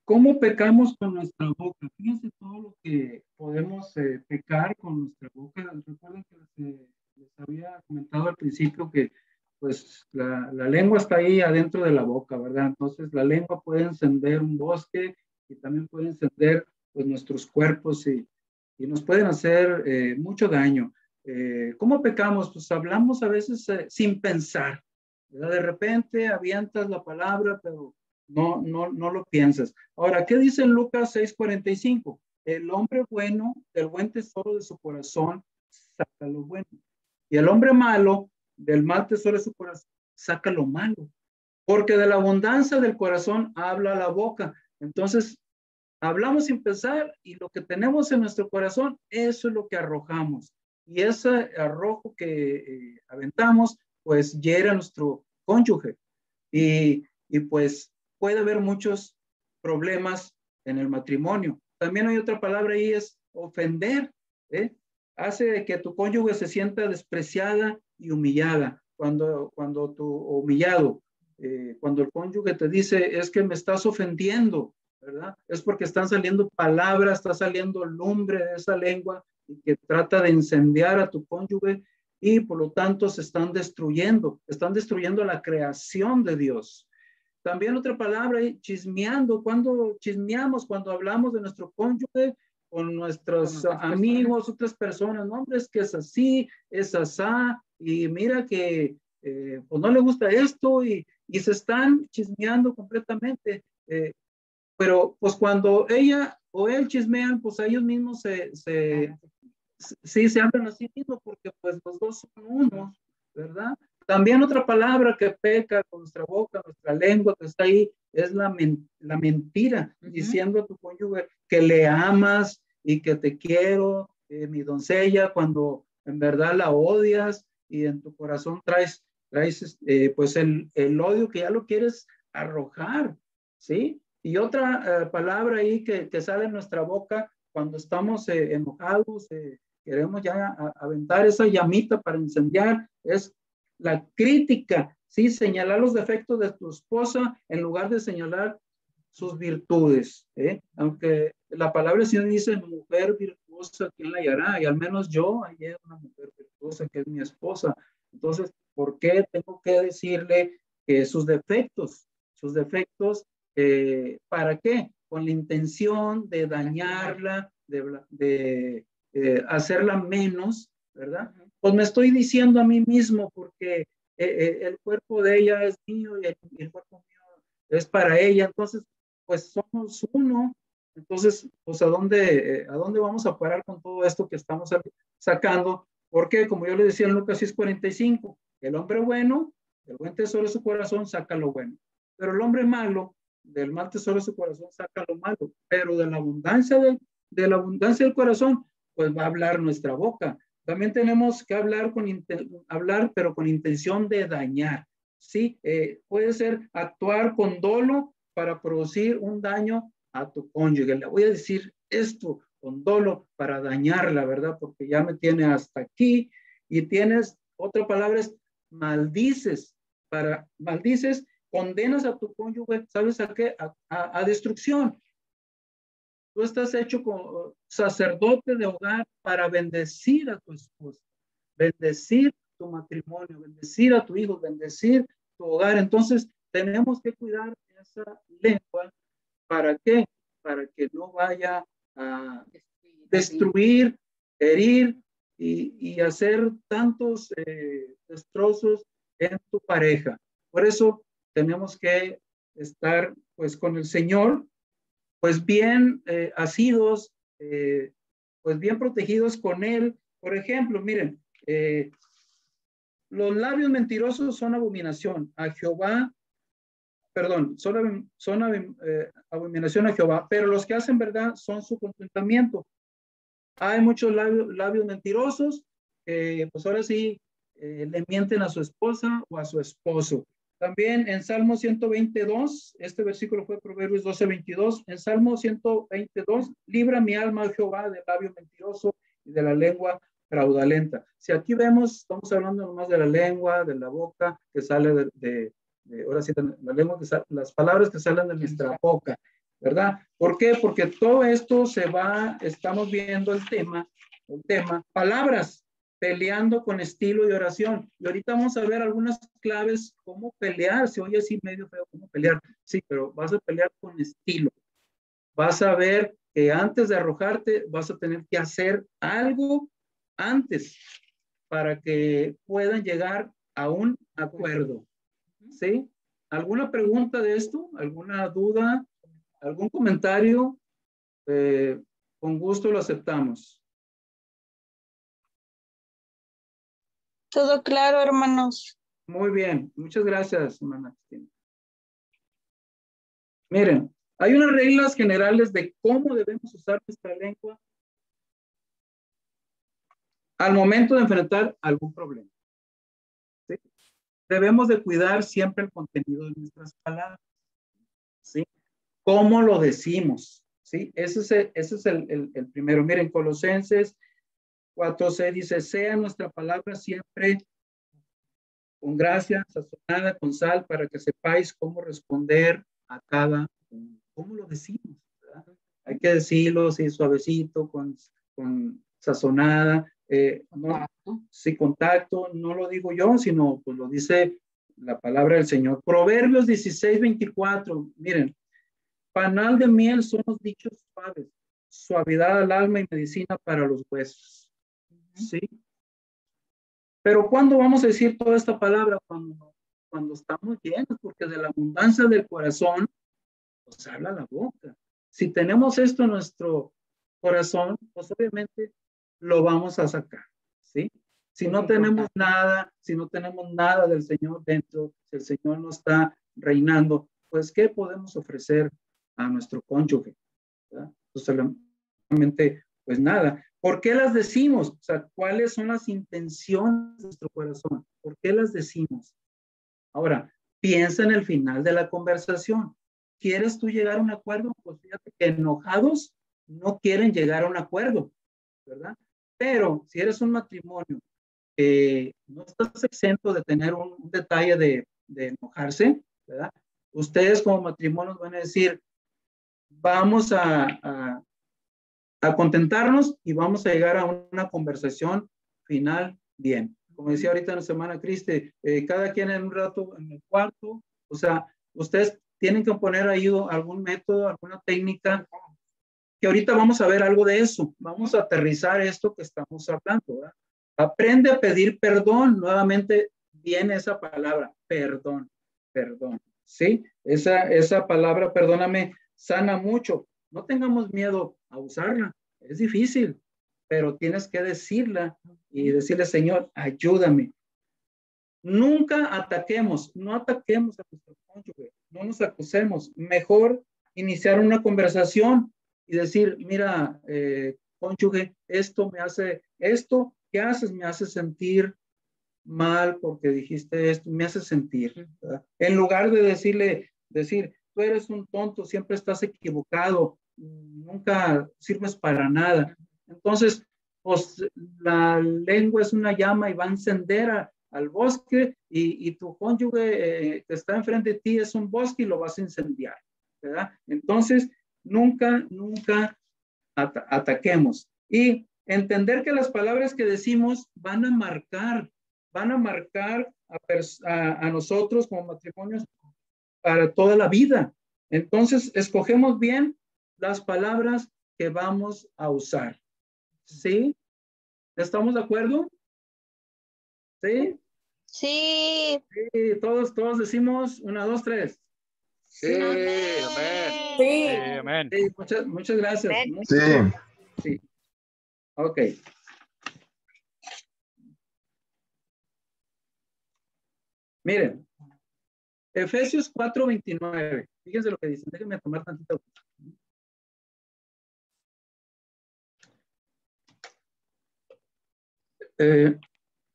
¿Cómo pecamos con nuestra boca? Fíjense todo lo que podemos pecar con nuestra boca. Recuerden que les había comentado al principio que pues la lengua está ahí adentro de la boca, ¿verdad? Entonces la lengua puede encender un bosque y también puede encender pues nuestros cuerpos y nos pueden hacer mucho daño. ¿Cómo pecamos? Pues hablamos a veces sin pensar, ¿verdad? De repente avientas la palabra, pero no lo piensas. Ahora, ¿qué dice en Lucas 6:45? El hombre bueno, del buen tesoro de su corazón, saca lo bueno. Y el hombre malo, del mal tesoro de su corazón, saca lo malo. Porque de la abundancia del corazón habla la boca. Entonces, hablamos sin pensar y lo que tenemos en nuestro corazón, eso es lo que arrojamos. Y ese arrojo que aventamos, pues hiere a nuestro cónyuge. Y pues puede haber muchos problemas en el matrimonio. También hay otra palabra ahí, es ofender. Hace que tu cónyuge se sienta despreciada y humillada. Cuando humillado, cuando el cónyuge te dice, es que me estás ofendiendo, ¿verdad? Es porque están saliendo palabras, está saliendo lumbre de esa lengua y que trata de incendiar a tu cónyuge y por lo tanto se están destruyendo la creación de Dios. También otra palabra, chismeando. Cuando chismeamos, cuando hablamos de nuestro cónyuge con nuestros amigos, otras personas, no, hombre, es que es así, es asá, y mira que pues no le gusta esto y se están chismeando completamente. Pero pues cuando ella o él chismean, pues ellos mismos se hablan a sí mismos porque pues los dos son uno, ¿verdad? También otra palabra que peca con nuestra boca, nuestra lengua que está ahí, es la mentira, diciendo a tu cónyuge que le amas y que te quiero, mi doncella, cuando en verdad la odias y en tu corazón traes pues el odio que ya lo quieres arrojar, ¿sí? Y otra palabra ahí que sale en nuestra boca cuando estamos enojados, queremos ya aventar esa llamita para incendiar, es la crítica, ¿sí? Señalar los defectos de tu esposa en lugar de señalar sus virtudes, aunque la palabra del Señor dice mujer virtuosa, ¿quién la hallará? Y al menos yo hallé una mujer virtuosa que es mi esposa. Entonces, ¿por qué tengo que decirle que sus defectos, ¿para qué? Con la intención de dañarla, de hacerla menos, ¿verdad? Pues me estoy diciendo a mí mismo porque el cuerpo de ella es mío y el cuerpo mío es para ella, entonces pues somos uno. Entonces pues ¿a dónde vamos a parar con todo esto que estamos sacando? Porque como yo le decía en Lucas 6:45, el hombre bueno, del buen tesoro de su corazón saca lo bueno, pero el hombre malo, del mal tesoro de su corazón saca lo malo, pero de la abundancia del corazón pues va a hablar nuestra boca. También tenemos que hablar, pero con intención de dañar, ¿sí? Puede ser actuar con dolo para producir un daño a tu cónyuge. Le voy a decir esto con dolo para dañarla, ¿verdad? Porque ya me tiene hasta aquí. Y tienes, otra palabra es maldices. Maldices, condenas a tu cónyuge, ¿sabes a qué? A destrucción. Tú estás hecho como sacerdote de hogar para bendecir a tu esposa, bendecir tu matrimonio, bendecir a tu hijo, bendecir tu hogar. Entonces, tenemos que cuidar esa lengua. ¿Para qué? Para que no vaya a destruir, herir y hacer tantos destrozos en tu pareja. Por eso tenemos que estar pues con el Señor, pues bien asidos, pues bien protegidos con él. Por ejemplo, miren, los labios mentirosos son abominación a Jehová, perdón, son abominación a Jehová, pero los que hacen verdad son su contentamiento. Hay muchos labios mentirosos, pues ahora sí, le mienten a su esposa o a su esposo. También en Salmo 122, este versículo fue Proverbios 12:22, en Salmo 122, libra mi alma, oh Jehová, del labio mentiroso y de la lengua fraudulenta. Si aquí vemos, estamos hablando nomás de la lengua, de la boca, que sale ahora sí, la lengua las palabras que salen de nuestra boca, ¿verdad? ¿Por qué? Porque todo esto estamos viendo el tema, palabras, peleando con estilo y oración. Y ahorita vamos a ver algunas claves, cómo pelear. Se oye así medio feo, cómo pelear. Sí, pero vas a pelear con estilo. Vas a ver que antes de arrojarte, vas a tener que hacer algo antes para que puedan llegar a un acuerdo. ¿Sí? ¿Alguna pregunta de esto? ¿Alguna duda? ¿Algún comentario? Con gusto lo aceptamos. Todo claro, hermanos. Muy bien, muchas gracias, hermana Cristina. Miren, hay unas reglas generales de cómo debemos usar nuestra lengua al momento de enfrentar algún problema. ¿Sí? Debemos de cuidar siempre el contenido de nuestras palabras. ¿Sí? ¿Cómo lo decimos? ¿Sí? Ese es el primero. Miren, Colosenses 4:6 dice, sea nuestra palabra siempre con gracia, sazonada con sal, para que sepáis cómo responder a cada uno. ¿Cómo lo decimos? ¿Verdad? Hay que decirlo, sí, suavecito, con sazonada. Sí, contacto, no lo digo yo, sino pues lo dice la palabra del Señor. Proverbios 16:24, miren, panal de miel son los dichos suaves, suavidad al alma y medicina para los huesos. ¿Sí? Pero ¿cuándo vamos a decir toda esta palabra? Cuando estamos llenos, porque de la abundancia del corazón nos habla la boca. Si tenemos esto en nuestro corazón, pues obviamente lo vamos a sacar, ¿sí? Si no tenemos nada del Señor dentro, si el Señor no está reinando, pues ¿qué podemos ofrecer a nuestro cónyuge? ¿Verdad? Pues solamente, pues nada. ¿Por qué las decimos? O sea, ¿cuáles son las intenciones de nuestro corazón? ¿Por qué las decimos? Ahora, piensa en el final de la conversación. ¿Quieres tú llegar a un acuerdo? Pues fíjate que enojados no quieren llegar a un acuerdo, ¿verdad? Pero si eres un matrimonio no estás exento de tener un detalle de enojarse, ¿verdad? Ustedes como matrimonios van a decir, vamos a contentarnos y vamos a llegar a una conversación final bien. Como decía ahorita la semana Cristi, cada quien en un rato en el cuarto, o sea, ustedes tienen que poner ahí algún método, alguna técnica, que ahorita vamos a ver algo de eso. Vamos a aterrizar esto que estamos hablando, ¿verdad? Aprende a pedir perdón. Nuevamente viene esa palabra, perdón, ¿sí? Esa palabra, perdóname, sana mucho. No tengamos miedo a usarla. Es difícil, pero tienes que decirla y decirle, Señor, ayúdame. Nunca no ataquemos a nuestro cónyuge, no nos acusemos. Mejor iniciar una conversación y decir, mira, cónyuge, esto ¿qué haces? Me hace sentir mal porque dijiste esto, me hace sentir, ¿verdad? En lugar de decir, tú eres un tonto, siempre estás equivocado, nunca sirves para nada. Entonces, pues la lengua es una llama y va a encender al bosque y tu cónyuge que está enfrente de ti es un bosque y lo vas a incendiar, ¿verdad? Entonces, nunca ataquemos. Y entender que las palabras que decimos van a marcar a nosotros como matrimonios para toda la vida. Entonces, escogemos bien las palabras que vamos a usar. ¿Sí? ¿Estamos de acuerdo? ¿Sí? Sí. Sí, todos decimos 1, 2, 3. Sí, amén. Sí. Sí, amén. Sí, muchas gracias. Amén. Sí. Sí. Ok. Miren, Efesios 4:29. Fíjense lo que dice. Déjenme tomar tantito.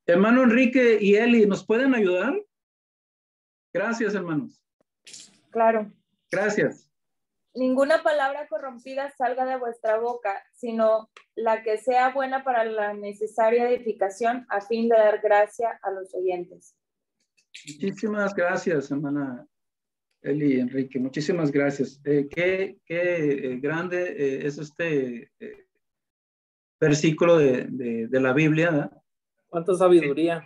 Hermano Enrique y Eli, ¿nos pueden ayudar? Gracias, hermanos. Claro. Gracias. Ninguna palabra corrompida salga de vuestra boca, sino la que sea buena para la necesaria edificación a fin de dar gracia a los oyentes. Muchísimas gracias, hermana Eli y Enrique. Muchísimas gracias. Qué grande es este versículo de la Biblia, ¿verdad? ¿Cuánta sabiduría?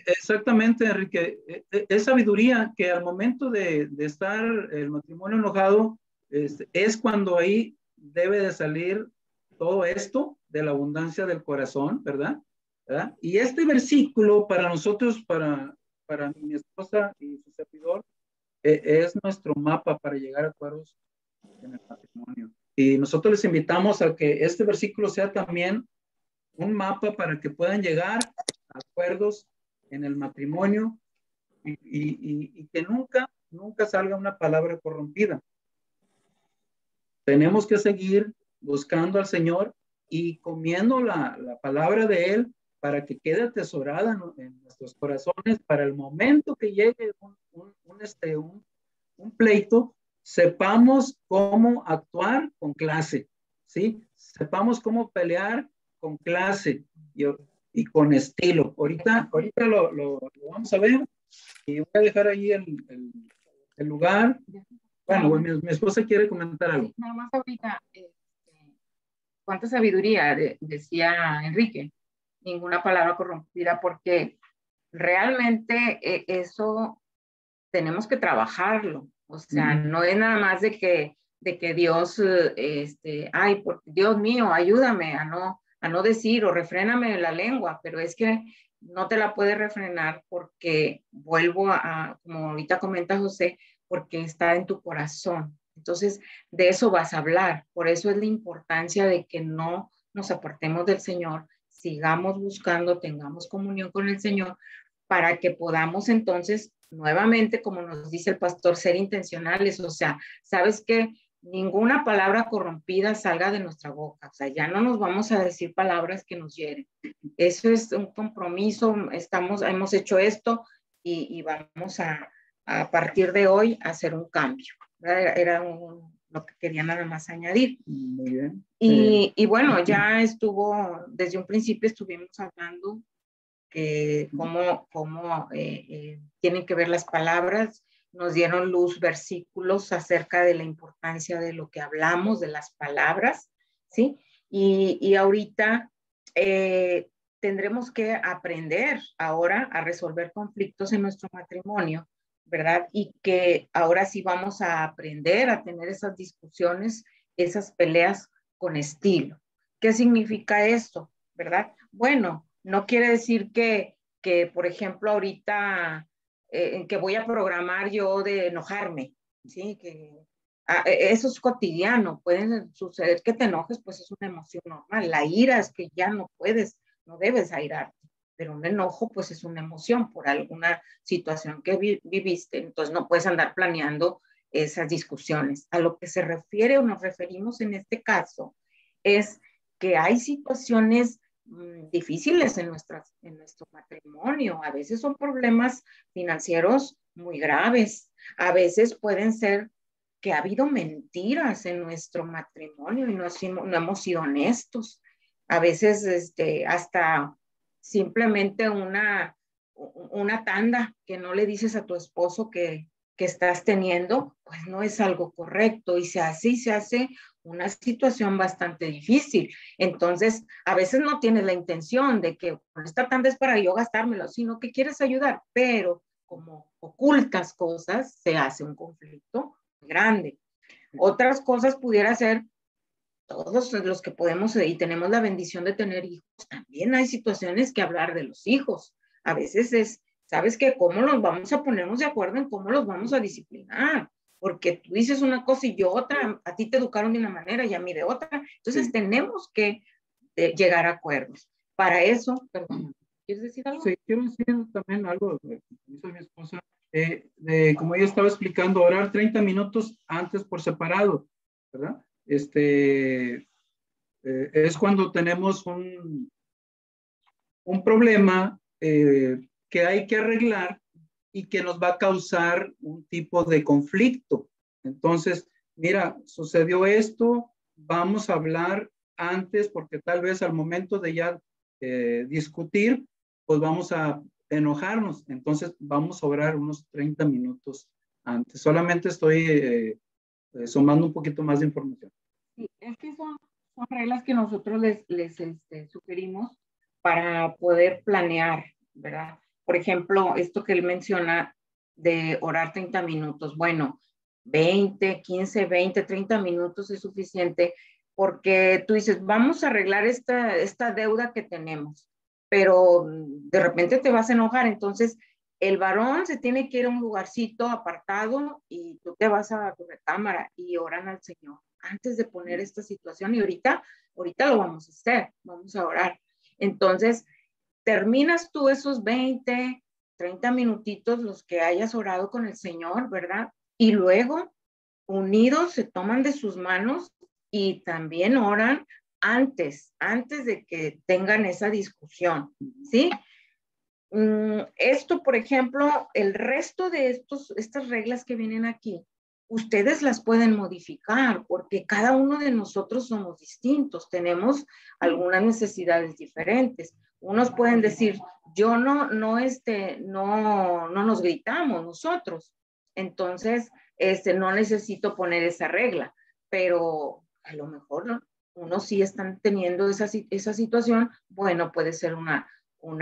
Exactamente, Enrique. Es sabiduría que al momento de estar el matrimonio enojado, es cuando ahí debe de salir todo esto de la abundancia del corazón, ¿verdad? Y este versículo para nosotros, para mi esposa y su servidor, es nuestro mapa para llegar a acuerdos en el matrimonio. Y nosotros les invitamos a que este versículo sea también un mapa para que puedan llegar a acuerdos en el matrimonio y que nunca salga una palabra corrompida. Tenemos que seguir buscando al Señor y comiendo la palabra de Él para que quede atesorada en nuestros corazones para el momento que llegue un pleito, sepamos cómo actuar con clase, ¿sí? Sepamos cómo pelear con clase y con estilo. Ahorita lo vamos a ver y voy a dejar ahí el lugar. Bueno, mi esposa quiere comentar algo. Nada más ahorita, ¿cuánta sabiduría? Decía Enrique. Ninguna palabra corrompida, porque realmente eso tenemos que trabajarlo. O sea, no es nada más de que Dios, ay, Dios mío, ayúdame a no decir o refréname la lengua, pero es que no te la puedes refrenar porque vuelvo como ahorita comenta José, porque está en tu corazón. Entonces, de eso vas a hablar. Por eso es la importancia de que no nos apartemos del Señor, sigamos buscando, tengamos comunión con el Señor, para que podamos entonces, nuevamente, como nos dice el pastor, ser intencionales. O sea, ¿sabes qué? Ninguna palabra corrompida salga de nuestra boca. O sea, ya no nos vamos a decir palabras que nos hieren. Eso es un compromiso. Hemos hecho esto y vamos a partir de hoy a hacer un cambio. Era lo que quería nada más añadir. Muy bien. Y bueno, ya desde un principio estuvimos hablando que cómo tienen que ver las palabras. Nos dieron luz versículos acerca de la importancia de lo que hablamos, de las palabras, ¿sí? Y ahorita tendremos que aprender ahora a resolver conflictos en nuestro matrimonio, ¿verdad? Y que ahora sí vamos a aprender a tener esas discusiones, esas peleas con estilo. ¿Qué significa esto? ¿Verdad? Bueno, no quiere decir que por ejemplo, ahorita que voy a programar yo de enojarme, ¿sí? Eso es cotidiano. Puede suceder que te enojes, pues es una emoción normal. La ira es que ya no debes airarte. Pero un enojo, pues es una emoción por alguna situación que viviste. Entonces no puedes andar planeando esas discusiones. A lo que se refiere o nos referimos en este caso es que hay situaciones difíciles en nuestro matrimonio. A veces son problemas financieros muy graves. A veces pueden ser que ha habido mentiras en nuestro matrimonio y no hemos sido honestos. A veces hasta simplemente una tanda que no le dices a tu esposo que estás teniendo, pues no es algo correcto y se hace una situación bastante difícil. Entonces, a veces no tienes la intención de que esta tanda es para yo gastármelo, sino que quieres ayudar, pero como ocultas cosas, se hace un conflicto grande. Otras cosas pudiera ser todos los que podemos y tenemos la bendición de tener hijos, también hay situaciones que hablar de los hijos. A veces ¿sabes qué? ¿Cómo nos vamos a ponernos de acuerdo en cómo los vamos a disciplinar? Porque tú dices una cosa y yo otra, a ti te educaron de una manera y a mí de otra. Entonces tenemos que llegar a acuerdos. Para eso, perdón, ¿quieres decir algo? Sí, quiero decir también algo, dice mi esposa, como ella estaba explicando, orar 30 minutos antes por separado, ¿verdad? Es cuando tenemos un problema que hay que arreglar y que nos va a causar un tipo de conflicto. Entonces, mira, sucedió esto, vamos a hablar antes porque tal vez al momento de ya discutir, pues vamos a enojarnos. Entonces, vamos a orar unos 30 minutos antes. Solamente estoy sumando un poquito más de información. Sí, es que son reglas que nosotros les sugerimos para poder planear, ¿verdad? Por ejemplo, esto que él menciona de orar 30 minutos. Bueno, 20, 15, 20, 30 minutos es suficiente porque tú dices, vamos a arreglar esta deuda que tenemos, pero de repente te vas a enojar. Entonces, el varón se tiene que ir a un lugarcito apartado y tú te vas a tu recámara y oran al Señor antes de poner esta situación. Y ahorita lo vamos a hacer, vamos a orar. Entonces, terminas tú esos 20, 30 minutitos, los que hayas orado con el Señor, ¿verdad? Y luego, unidos, se toman de sus manos y también oran antes de que tengan esa discusión, ¿sí? Esto, por ejemplo, el resto de estas reglas que vienen aquí, ustedes las pueden modificar porque cada uno de nosotros somos distintos, tenemos algunas necesidades diferentes. Unos pueden decir, yo no nos gritamos nosotros, entonces no necesito poner esa regla, pero a lo mejor unos sí están teniendo esa situación, bueno, puede ser una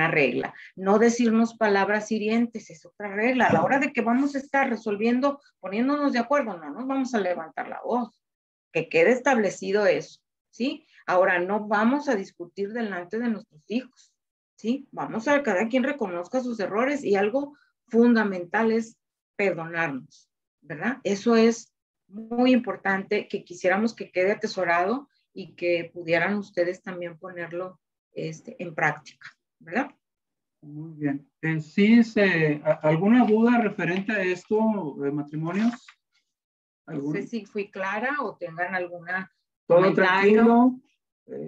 regla. No decirnos palabras hirientes es otra regla. A la hora de que vamos a estar resolviendo, poniéndonos de acuerdo, no nos vamos a levantar la voz. Que quede establecido eso, ¿sí? Ahora, no vamos a discutir delante de nuestros hijos, ¿sí? Vamos a cada quien reconozca sus errores y algo fundamental es perdonarnos, ¿verdad? Eso es muy importante que quisiéramos que quede atesorado y que pudieran ustedes también ponerlo en práctica, ¿verdad? Muy bien. ¿Sí, alguna duda referente a esto de matrimonios? No sé si fui clara o tengan alguna ¿Todo comentario. tranquilo?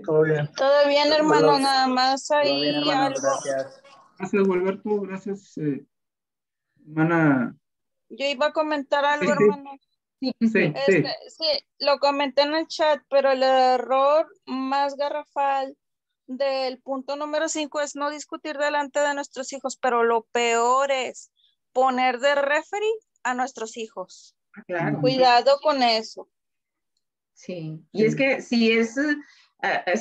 Todo bien. Todo bien, hermano, Saludos. nada más ahí Todo bien, hermano, algo. gracias. Gracias, Gualberto. Gracias, hermana. Yo iba a comentar algo, Sí, hermano. sí. Sí, lo comenté en el chat, pero el error más garrafal del punto número 5 es no discutir delante de nuestros hijos, pero lo peor es poner de referee a nuestros hijos. Claro. Cuidado con eso. Sí, y es que si es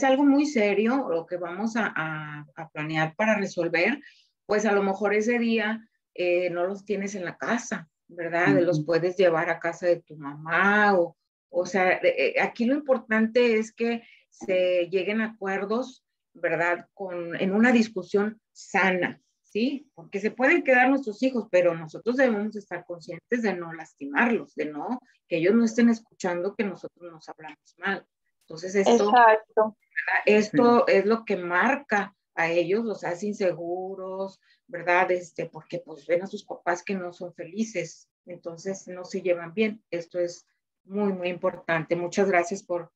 algo muy serio lo que vamos a planear para resolver, pues a lo mejor ese día no los tienes en la casa, ¿verdad? Los puedes llevar a casa de tu mamá o sea, aquí lo importante es que se lleguen a acuerdos, ¿verdad? En una discusión sana, ¿sí? Porque se pueden quedar nuestros hijos, pero nosotros debemos estar conscientes de no lastimarlos, que ellos no estén escuchando que nosotros nos hablamos mal. Entonces esto es lo que marca a ellos, los hace inseguros, ¿verdad? Porque pues ven a sus papás que no son felices, entonces no se llevan bien. Esto es muy, muy importante. Muchas gracias por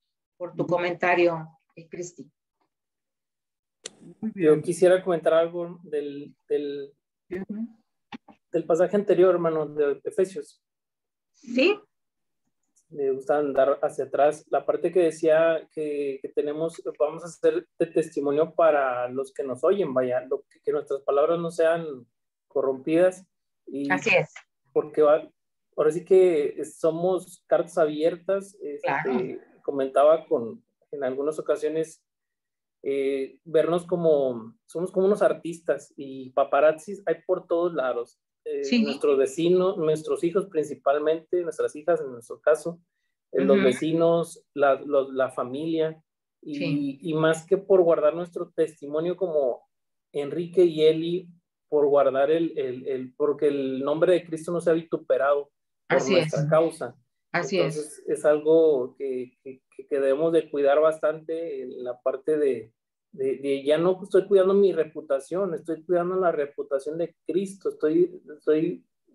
tu comentario, Cristi. Yo quisiera comentar algo del pasaje anterior, hermano, de Efesios. Sí. Me gusta andar hacia atrás. La parte que decía que vamos a hacer de testimonio para los que nos oyen, vaya, que nuestras palabras no sean corrompidas. Y así es. Porque ahora sí que somos cartas abiertas. Claro. Comentaba en algunas ocasiones vernos somos como unos artistas y paparazzis hay por todos lados. Sí. Nuestros vecinos, nuestros hijos principalmente, nuestras hijas en nuestro caso, los vecinos, la familia, y más que por guardar nuestro testimonio como Enrique y Eli, por guardar porque el nombre de Cristo no sea vituperado por así nuestra causa. Así Entonces es algo que debemos de cuidar bastante en la parte de ya no estoy cuidando mi reputación, estoy cuidando la reputación de Cristo,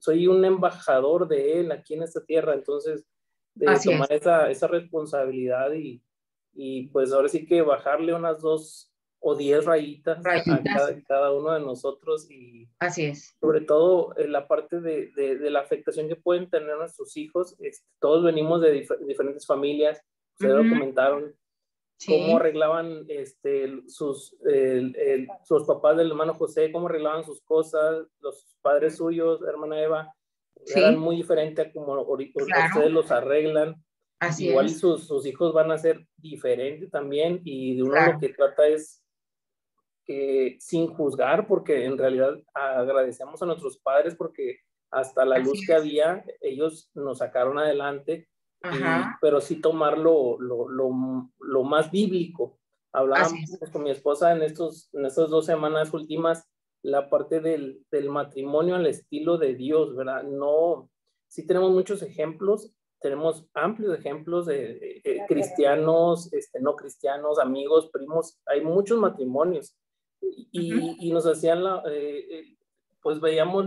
soy un embajador de Él aquí en esta tierra. Entonces, de tomar esa responsabilidad y pues ahora sí que bajarle unas 2 o 10 rayitas a cada uno de nosotros. Y así es. Sobre todo en la parte de la afectación que pueden tener nuestros hijos. Todos venimos de diferentes familias, ustedes lo comentaron. Sí. Cómo arreglaban sus papás del hermano José, cómo arreglaban sus cosas, los padres suyos, hermana Eva, sí, eran muy diferentes a como ahorita ustedes los arreglan. Así igual es. Sus hijos van a ser diferentes también, y de uno lo que trata es que sin juzgar, porque en realidad agradecemos a nuestros padres porque hasta la luz que había, ellos nos sacaron adelante. Pero sí tomar lo más bíblico. Hablábamos con mi esposa en estas 2 semanas últimas, la parte del matrimonio al estilo de Dios, ¿verdad? No, sí tenemos muchos ejemplos, tenemos amplios ejemplos de cristianos, no cristianos, amigos, primos, hay muchos matrimonios. Y nos hacían pues veíamos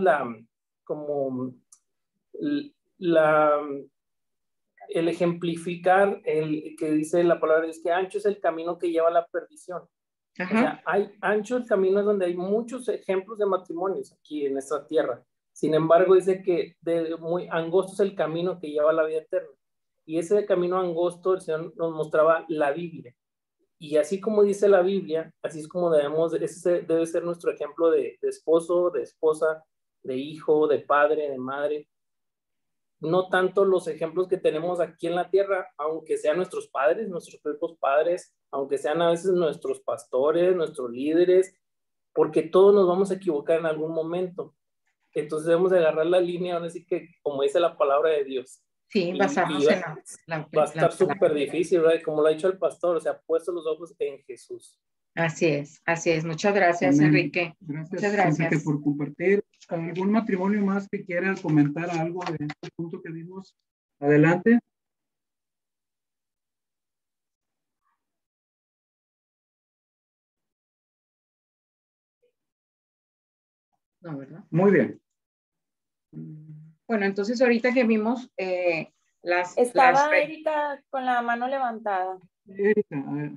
el ejemplificar el que dice la palabra es que ancho es el camino que lleva a la perdición. O sea, ancho el camino es donde hay muchos ejemplos de matrimonios aquí en nuestra tierra. Sin embargo, dice que muy angosto es el camino que lleva a la vida eterna. Y ese camino angosto el Señor nos mostraba la Biblia. Y así como dice la Biblia, así es como ese debe ser nuestro ejemplo de esposo, de esposa, de hijo, de padre, de madre. No tanto los ejemplos que tenemos aquí en la tierra, aunque sean nuestros padres, nuestros propios padres, aunque sean a veces nuestros pastores, nuestros líderes, porque todos nos vamos a equivocar en algún momento. Entonces debemos de agarrar la línea, ahora sí que como dice la palabra de Dios. Sí, basarnos en va a estar súper difícil, ¿verdad? Como lo ha dicho el pastor, o sea, puesto los ojos en Jesús. Así es, así es. Muchas gracias, Enrique. Muchas gracias, Enrique, por compartir. ¿Algún matrimonio más que quiera comentar algo de este punto que vimos? Adelante. No, ¿verdad? Muy bien. Bueno, entonces ahorita que vimos Estaba Erika con la mano levantada. Erika, a ver.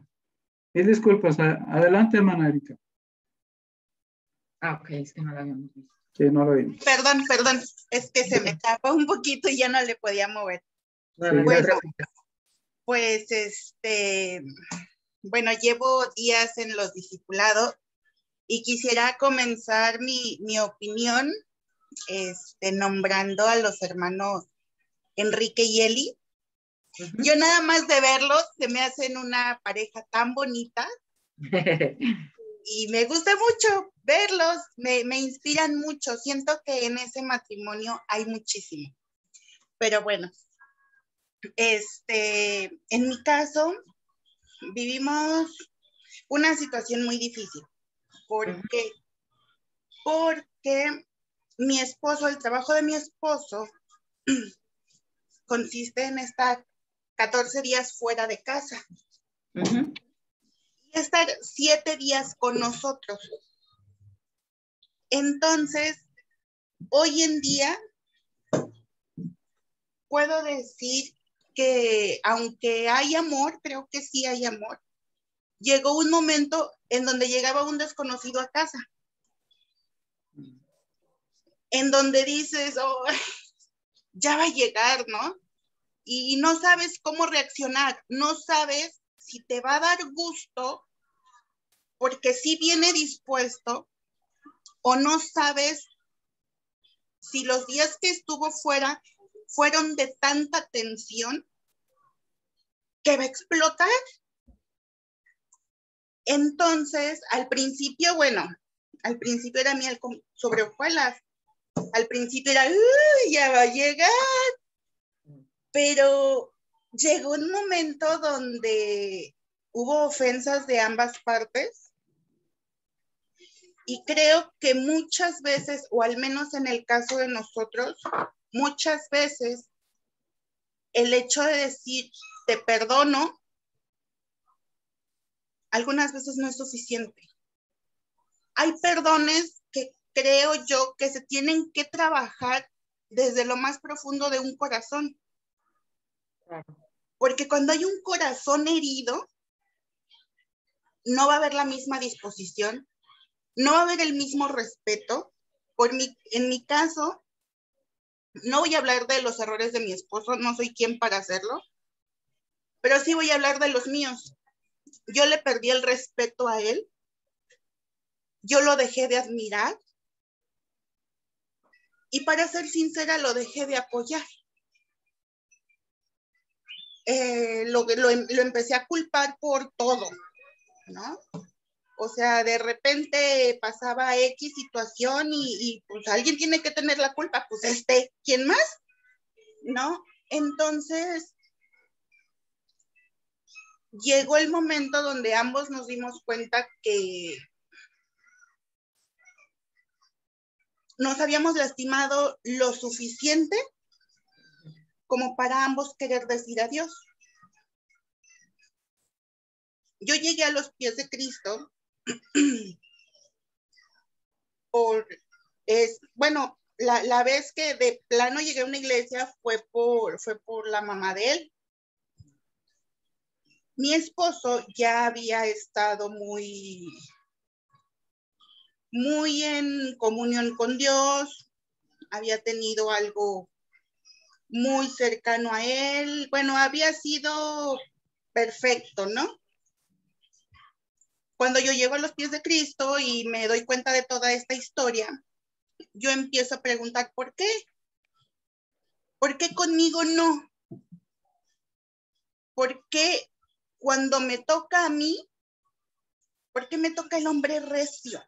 Disculpas, adelante, hermana Erika. Ok, es que no la habíamos visto. Sí, no lo vimos. Perdón, es que se me tapó un poquito y ya no le podía mover. Sí, pues, bueno, llevo días en los discipulados y quisiera comenzar mi opinión nombrando a los hermanos Enrique y Eli. Yo nada más de verlos se me hacen una pareja tan bonita y me gusta mucho verlos, me inspiran mucho. Siento que en ese matrimonio hay muchísimo. Pero bueno, en mi caso vivimos una situación muy difícil. ¿Por qué? Porque mi esposo, el trabajo de mi esposo consiste en estar 14 días fuera de casa y estar 7 días con nosotros. Entonces, hoy en día puedo decir que aunque hay amor, creo que sí hay amor, llegó un momento en donde llegaba un desconocido a casa, en donde dices, oh, ya va a llegar, ¿no? Y no sabes cómo reaccionar, no sabes si te va a dar gusto, porque sí viene dispuesto, o no sabes si los días que estuvo fuera fueron de tanta tensión que va a explotar. Entonces, al principio, al principio era miel sobre hojuelas. Al principio era, ya va a llegar. Pero llegó un momento donde hubo ofensas de ambas partes. Y creo que muchas veces, o al menos en el caso de nosotros, muchas veces el hecho de decir te perdono algunas veces no es suficiente. Hay perdones que creo yo que se tienen que trabajar desde lo más profundo de un corazón. Porque cuando hay un corazón herido, no va a haber la misma disposición, no va a haber el mismo respeto. En mi caso, no voy a hablar de los errores de mi esposo, no soy quien para hacerlo, pero sí voy a hablar de los míos. Yo le perdí el respeto a él, yo lo dejé de admirar y, para ser sincera, lo dejé de apoyar. Lo empecé a culpar por todo, ¿no? O sea, de repente pasaba X situación y pues alguien tiene que tener la culpa, pues ¿quién más? ¿No? Entonces, llegó el momento donde ambos nos dimos cuenta que nos habíamos lastimado lo suficiente como para ambos querer decir adiós. Yo llegué a los pies de Cristo bueno, la vez que de plano llegué a una iglesia fue por la mamá de él. Mi esposo ya había estado muy en comunión con Dios, había tenido algo muy cercano a él, bueno, había sido perfecto, ¿no? Cuando yo llego a los pies de Cristo y me doy cuenta de toda esta historia, yo empiezo a preguntar, ¿por qué? ¿Por qué conmigo no? ¿Por qué cuando me toca a mí, por qué me toca el hombre recio?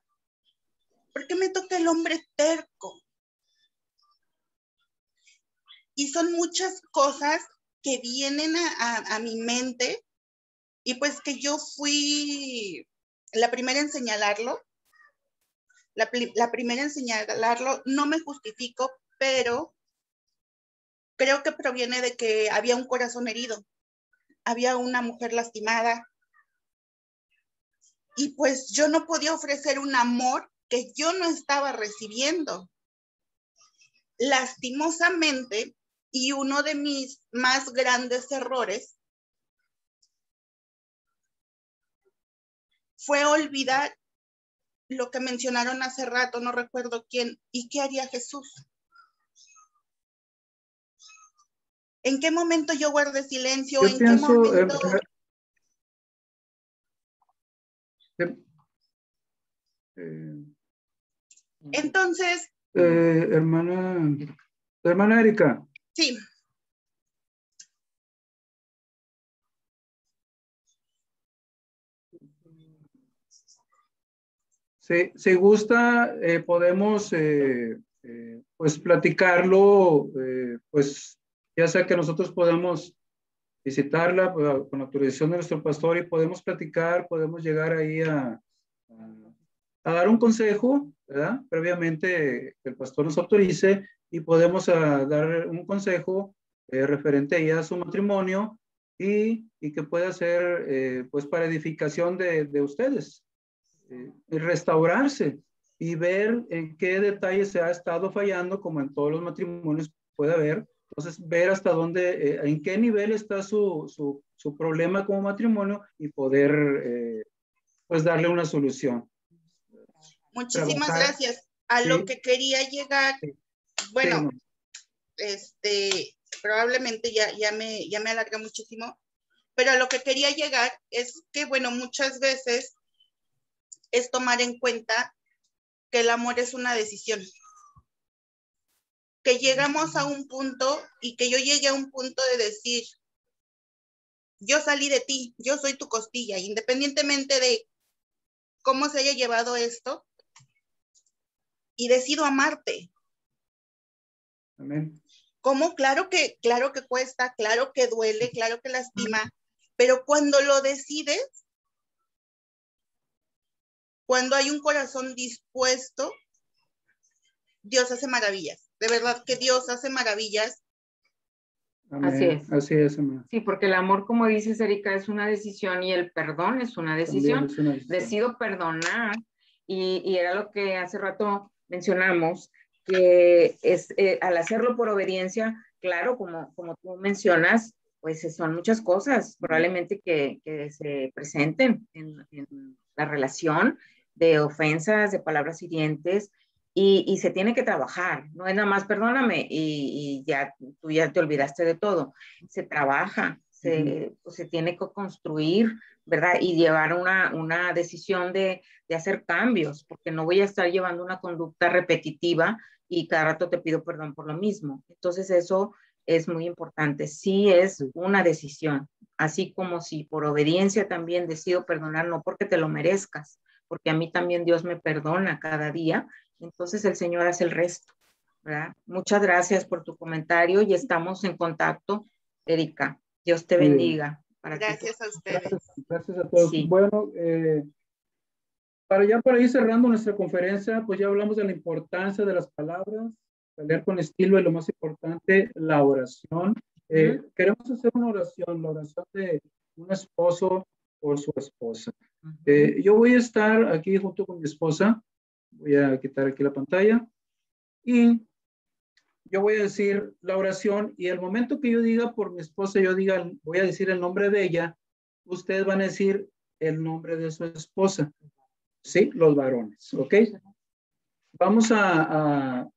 ¿Por qué me toca el hombre terco? Y son muchas cosas que vienen a mi mente, y pues que yo fui la primera en señalarlo. La primera en señalarlo, no me justifico, pero creo que proviene de que había un corazón herido, había una mujer lastimada, y pues yo no podía ofrecer un amor que yo no estaba recibiendo. Lastimosamente, y uno de mis más grandes errores fue olvidar lo que mencionaron hace rato, no recuerdo quién, ¿y qué haría Jesús? ¿En qué momento yo guardé silencio? Yo ¿En pienso, qué momento? Entonces, hermana Erika. Sí. Si gusta, podemos pues platicarlo, pues ya sea que nosotros podamos visitarla con autorización de nuestro pastor, y podemos platicar, podemos llegar ahí a dar un consejo, ¿verdad? Previamente que el pastor nos autorice, y podemos dar un consejo referente ahí a su matrimonio, y que pueda ser pues para edificación de ustedes. Restaurarse y ver en qué detalles se ha estado fallando, como en todos los matrimonios puede haber. Entonces, ver hasta dónde, en qué nivel está su problema como matrimonio, y poder pues darle una solución. Muchísimas gracias. A lo que quería llegar, bueno, probablemente ya me alargué muchísimo, pero a lo que quería llegar es que, bueno, muchas veces es tomar en cuenta que el amor es una decisión. Que llegamos a un punto, y que yo llegué a un punto de decir, yo salí de ti, yo soy tu costilla, independientemente de cómo se haya llevado esto, y decido amarte. Amén. ¿Cómo? Claro que cuesta, claro que duele, claro que lastima, pero cuando lo decides, cuando hay un corazón dispuesto, Dios hace maravillas. De verdad que Dios hace maravillas. Amén. Así es, amén. Sí, porque el amor, como dices, Erika, es una decisión y el perdón es una decisión. Es una decisión. Decido perdonar y era lo que hace rato mencionamos, que es al hacerlo por obediencia, claro, como tú mencionas, pues son muchas cosas probablemente que se presenten en la relación, de ofensas, de palabras hirientes, y se tiene que trabajar, no es nada más perdóname y ya tú ya te olvidaste de todo, se trabaja, se tiene que construir, ¿verdad? Y llevar una decisión de hacer cambios, porque no voy a estar llevando una conducta repetitiva y cada rato te pido perdón por lo mismo. Entonces eso es muy importante, sí es una decisión, así como si por obediencia también decido perdonar, no porque te lo merezcas, porque a mí también Dios me perdona cada día, entonces el Señor hace el resto, ¿verdad? Muchas gracias por tu comentario y estamos en contacto, Erika. Dios te bendiga. Gracias a ustedes. Gracias a todos. Sí. Bueno, para ir cerrando nuestra conferencia, pues ya hablamos de la importancia de las palabras, leer con estilo y lo más importante, la oración. Queremos hacer una oración, la oración de un esposo por su esposa. Yo voy a estar aquí junto con mi esposa. Voy a quitar aquí la pantalla y yo voy a decir la oración y el momento que yo diga por mi esposa, voy a decir el nombre de ella, ustedes van a decir el nombre de su esposa, ¿sí? Los varones, ¿ok? Vamos a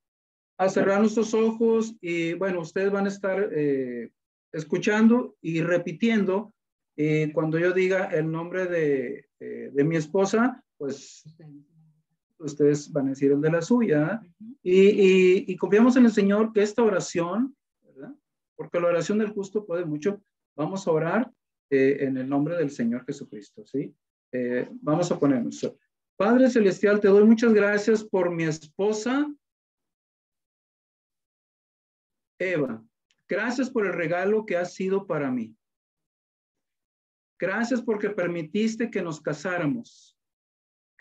cerrar nuestros ojos y bueno, ustedes van a estar escuchando y repitiendo cuando yo diga el nombre de mi esposa, pues ustedes van a decir el de la suya, y confiamos en el Señor que esta oración, ¿verdad? Porque la oración del justo puede mucho. Vamos a orar en el nombre del Señor Jesucristo, ¿sí? Vamos a ponernos. Padre Celestial, te doy muchas gracias por mi esposa, Eva. Gracias por el regalo que has sido para mí. Gracias porque permitiste que nos casáramos.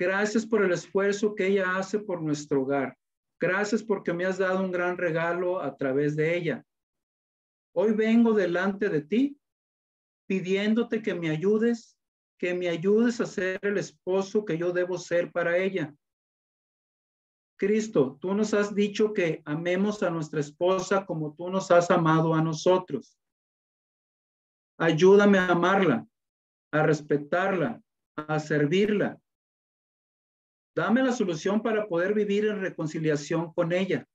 Gracias por el esfuerzo que ella hace por nuestro hogar. Gracias porque me has dado un gran regalo a través de ella. Hoy vengo delante de ti pidiéndote que me ayudes a ser el esposo que yo debo ser para ella. Cristo, tú nos has dicho que amemos a nuestra esposa como tú nos has amado a nosotros. Ayúdame a amarla, a respetarla, a servirla. Dame la solución para poder vivir en reconciliación con ella.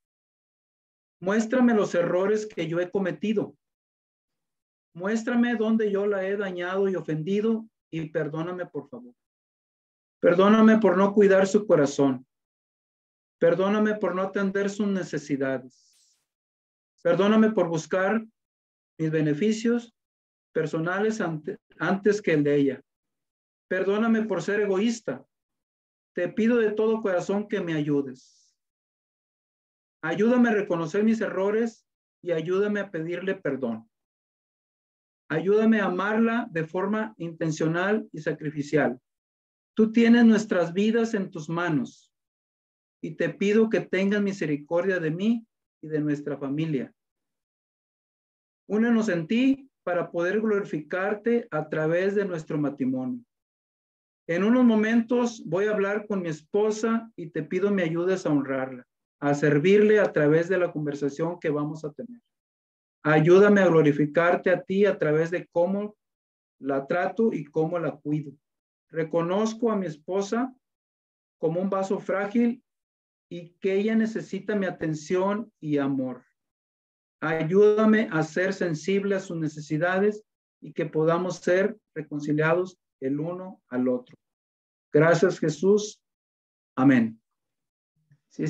Muéstrame los errores que yo he cometido. Muéstrame dónde yo la he dañado y ofendido y perdóname, por favor. Perdóname por no cuidar su corazón. Perdóname por no atender sus necesidades. Perdóname por buscar mis beneficios personales antes que el de ella. Perdóname por ser egoísta. Te pido de todo corazón que me ayudes. Ayúdame a reconocer mis errores y ayúdame a pedirle perdón. Ayúdame a amarla de forma intencional y sacrificial. Tú tienes nuestras vidas en tus manos y te pido que tengas misericordia de mí y de nuestra familia. Únenos en ti para poder glorificarte a través de nuestro matrimonio. En unos momentos voy a hablar con mi esposa y te pido me ayudes a honrarla, a servirle a través de la conversación que vamos a tener. Ayúdame a glorificarte a ti a través de cómo la trato y cómo la cuido. Reconozco a mi esposa como un vaso frágil y que ella necesita mi atención y amor. Ayúdame a ser sensible a sus necesidades y que podamos ser reconciliados el uno al otro. Gracias, Jesús. Amén. Sí.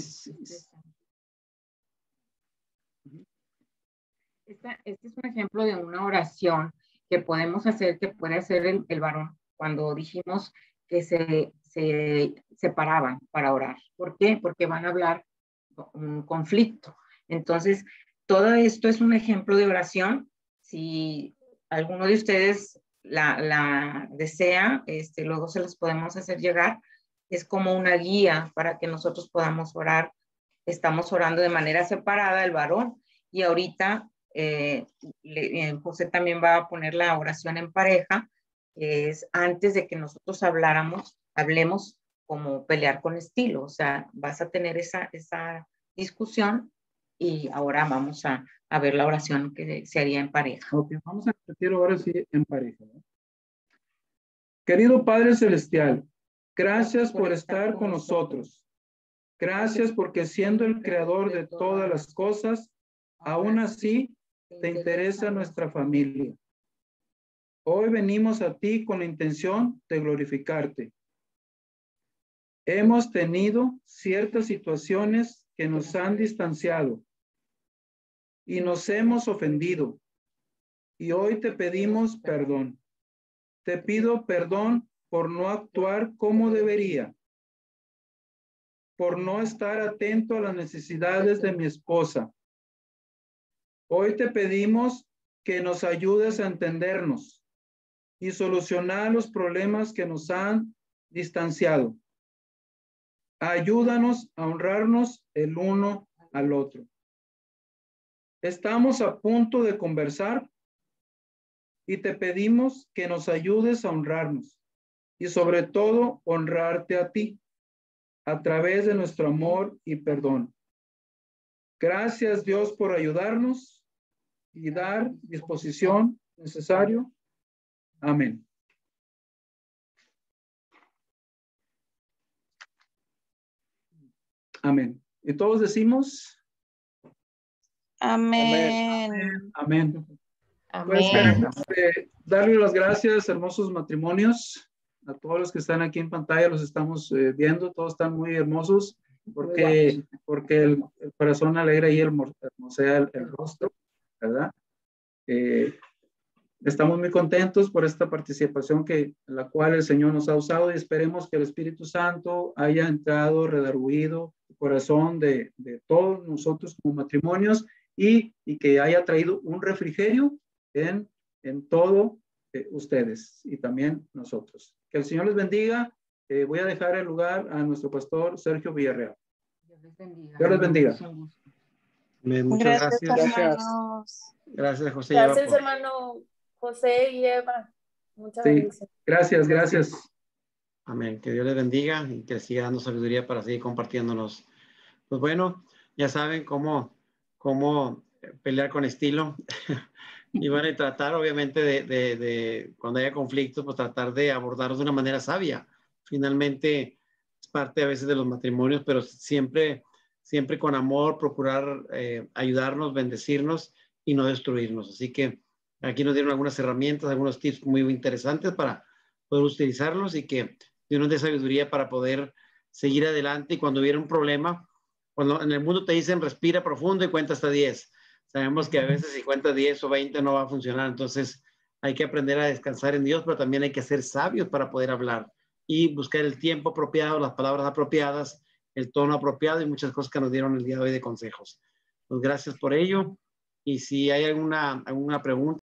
Este es un ejemplo de una oración que podemos hacer, que puede hacer el varón cuando dijimos que se separaban para orar. ¿Por qué? Porque van a hablar un conflicto. Entonces, todo esto es un ejemplo de oración. Si alguno de ustedes la desea, luego se las podemos hacer llegar. Es como una guía para que nosotros podamos orar. Estamos orando de manera separada el varón y ahorita José también va a poner la oración en pareja, que es antes de que nosotros hablemos como pelear con estilo. O sea, vas a tener esa discusión y ahora vamos a ver la oración que se haría en pareja. Ok, vamos a repetir ahora sí en pareja, ¿no? Querido Padre Celestial, gracias por estar con nosotros. Gracias porque siendo el creador de todas las cosas, aún así te interesa nuestra familia. Hoy venimos a ti con la intención de glorificarte. Hemos tenido ciertas situaciones que nos han distanciado y nos hemos ofendido. Y hoy te pedimos perdón. Te pido perdón por no actuar como debería, por no estar atento a las necesidades de mi esposa. Hoy te pedimos que nos ayudes a entendernos y solucionar los problemas que nos han distanciado. Ayúdanos a honrarnos el uno al otro. Estamos a punto de conversar y te pedimos que nos ayudes a honrarnos y sobre todo honrarte a ti a través de nuestro amor y perdón. Gracias, Dios, por ayudarnos y dar disposición necesario. Amén. Amén. Y todos decimos amén. Amén. Amén. Pues queremos darle las gracias, hermosos matrimonios, a todos los que están aquí en pantalla, los estamos viendo, todos están muy hermosos, porque el corazón alegra y hermosea el rostro, ¿verdad? Estamos muy contentos por esta participación la cual el Señor nos ha usado, y esperemos que el Espíritu Santo haya entrado, redarguido el corazón de todos nosotros como matrimonios, y que haya traído un refrigerio en todo ustedes y también nosotros. Que el Señor les bendiga. Voy a dejar el lugar a nuestro pastor Sergio Villarreal. Dios les bendiga. Dios les bendiga. Muchas gracias. Hermanos. Gracias, José. Gracias, hermano José y Eva. Muchas bendiciones. Gracias. Amén. Que Dios les bendiga y que siga dando sabiduría para seguir compartiéndonos. Pues bueno, ya saben cómo pelear con estilo. Y van a tratar, obviamente, de cuando haya conflictos, pues tratar de abordarlos de una manera sabia. Finalmente, es parte a veces de los matrimonios, pero siempre con amor, procurar ayudarnos, bendecirnos y no destruirnos. Así que aquí nos dieron algunas herramientas, algunos tips muy interesantes para poder utilizarlos, y que Dios nos dé sabiduría para poder seguir adelante. Y cuando hubiera un problema, cuando en el mundo te dicen respira profundo y cuenta hasta 10. Sabemos que a veces si cuentas 10 o 20 no va a funcionar. Entonces hay que aprender a descansar en Dios, pero también hay que ser sabios para poder hablar y buscar el tiempo apropiado, las palabras apropiadas, el tono apropiado y muchas cosas que nos dieron el día de hoy de consejos. Pues gracias por ello. Y si hay alguna pregunta.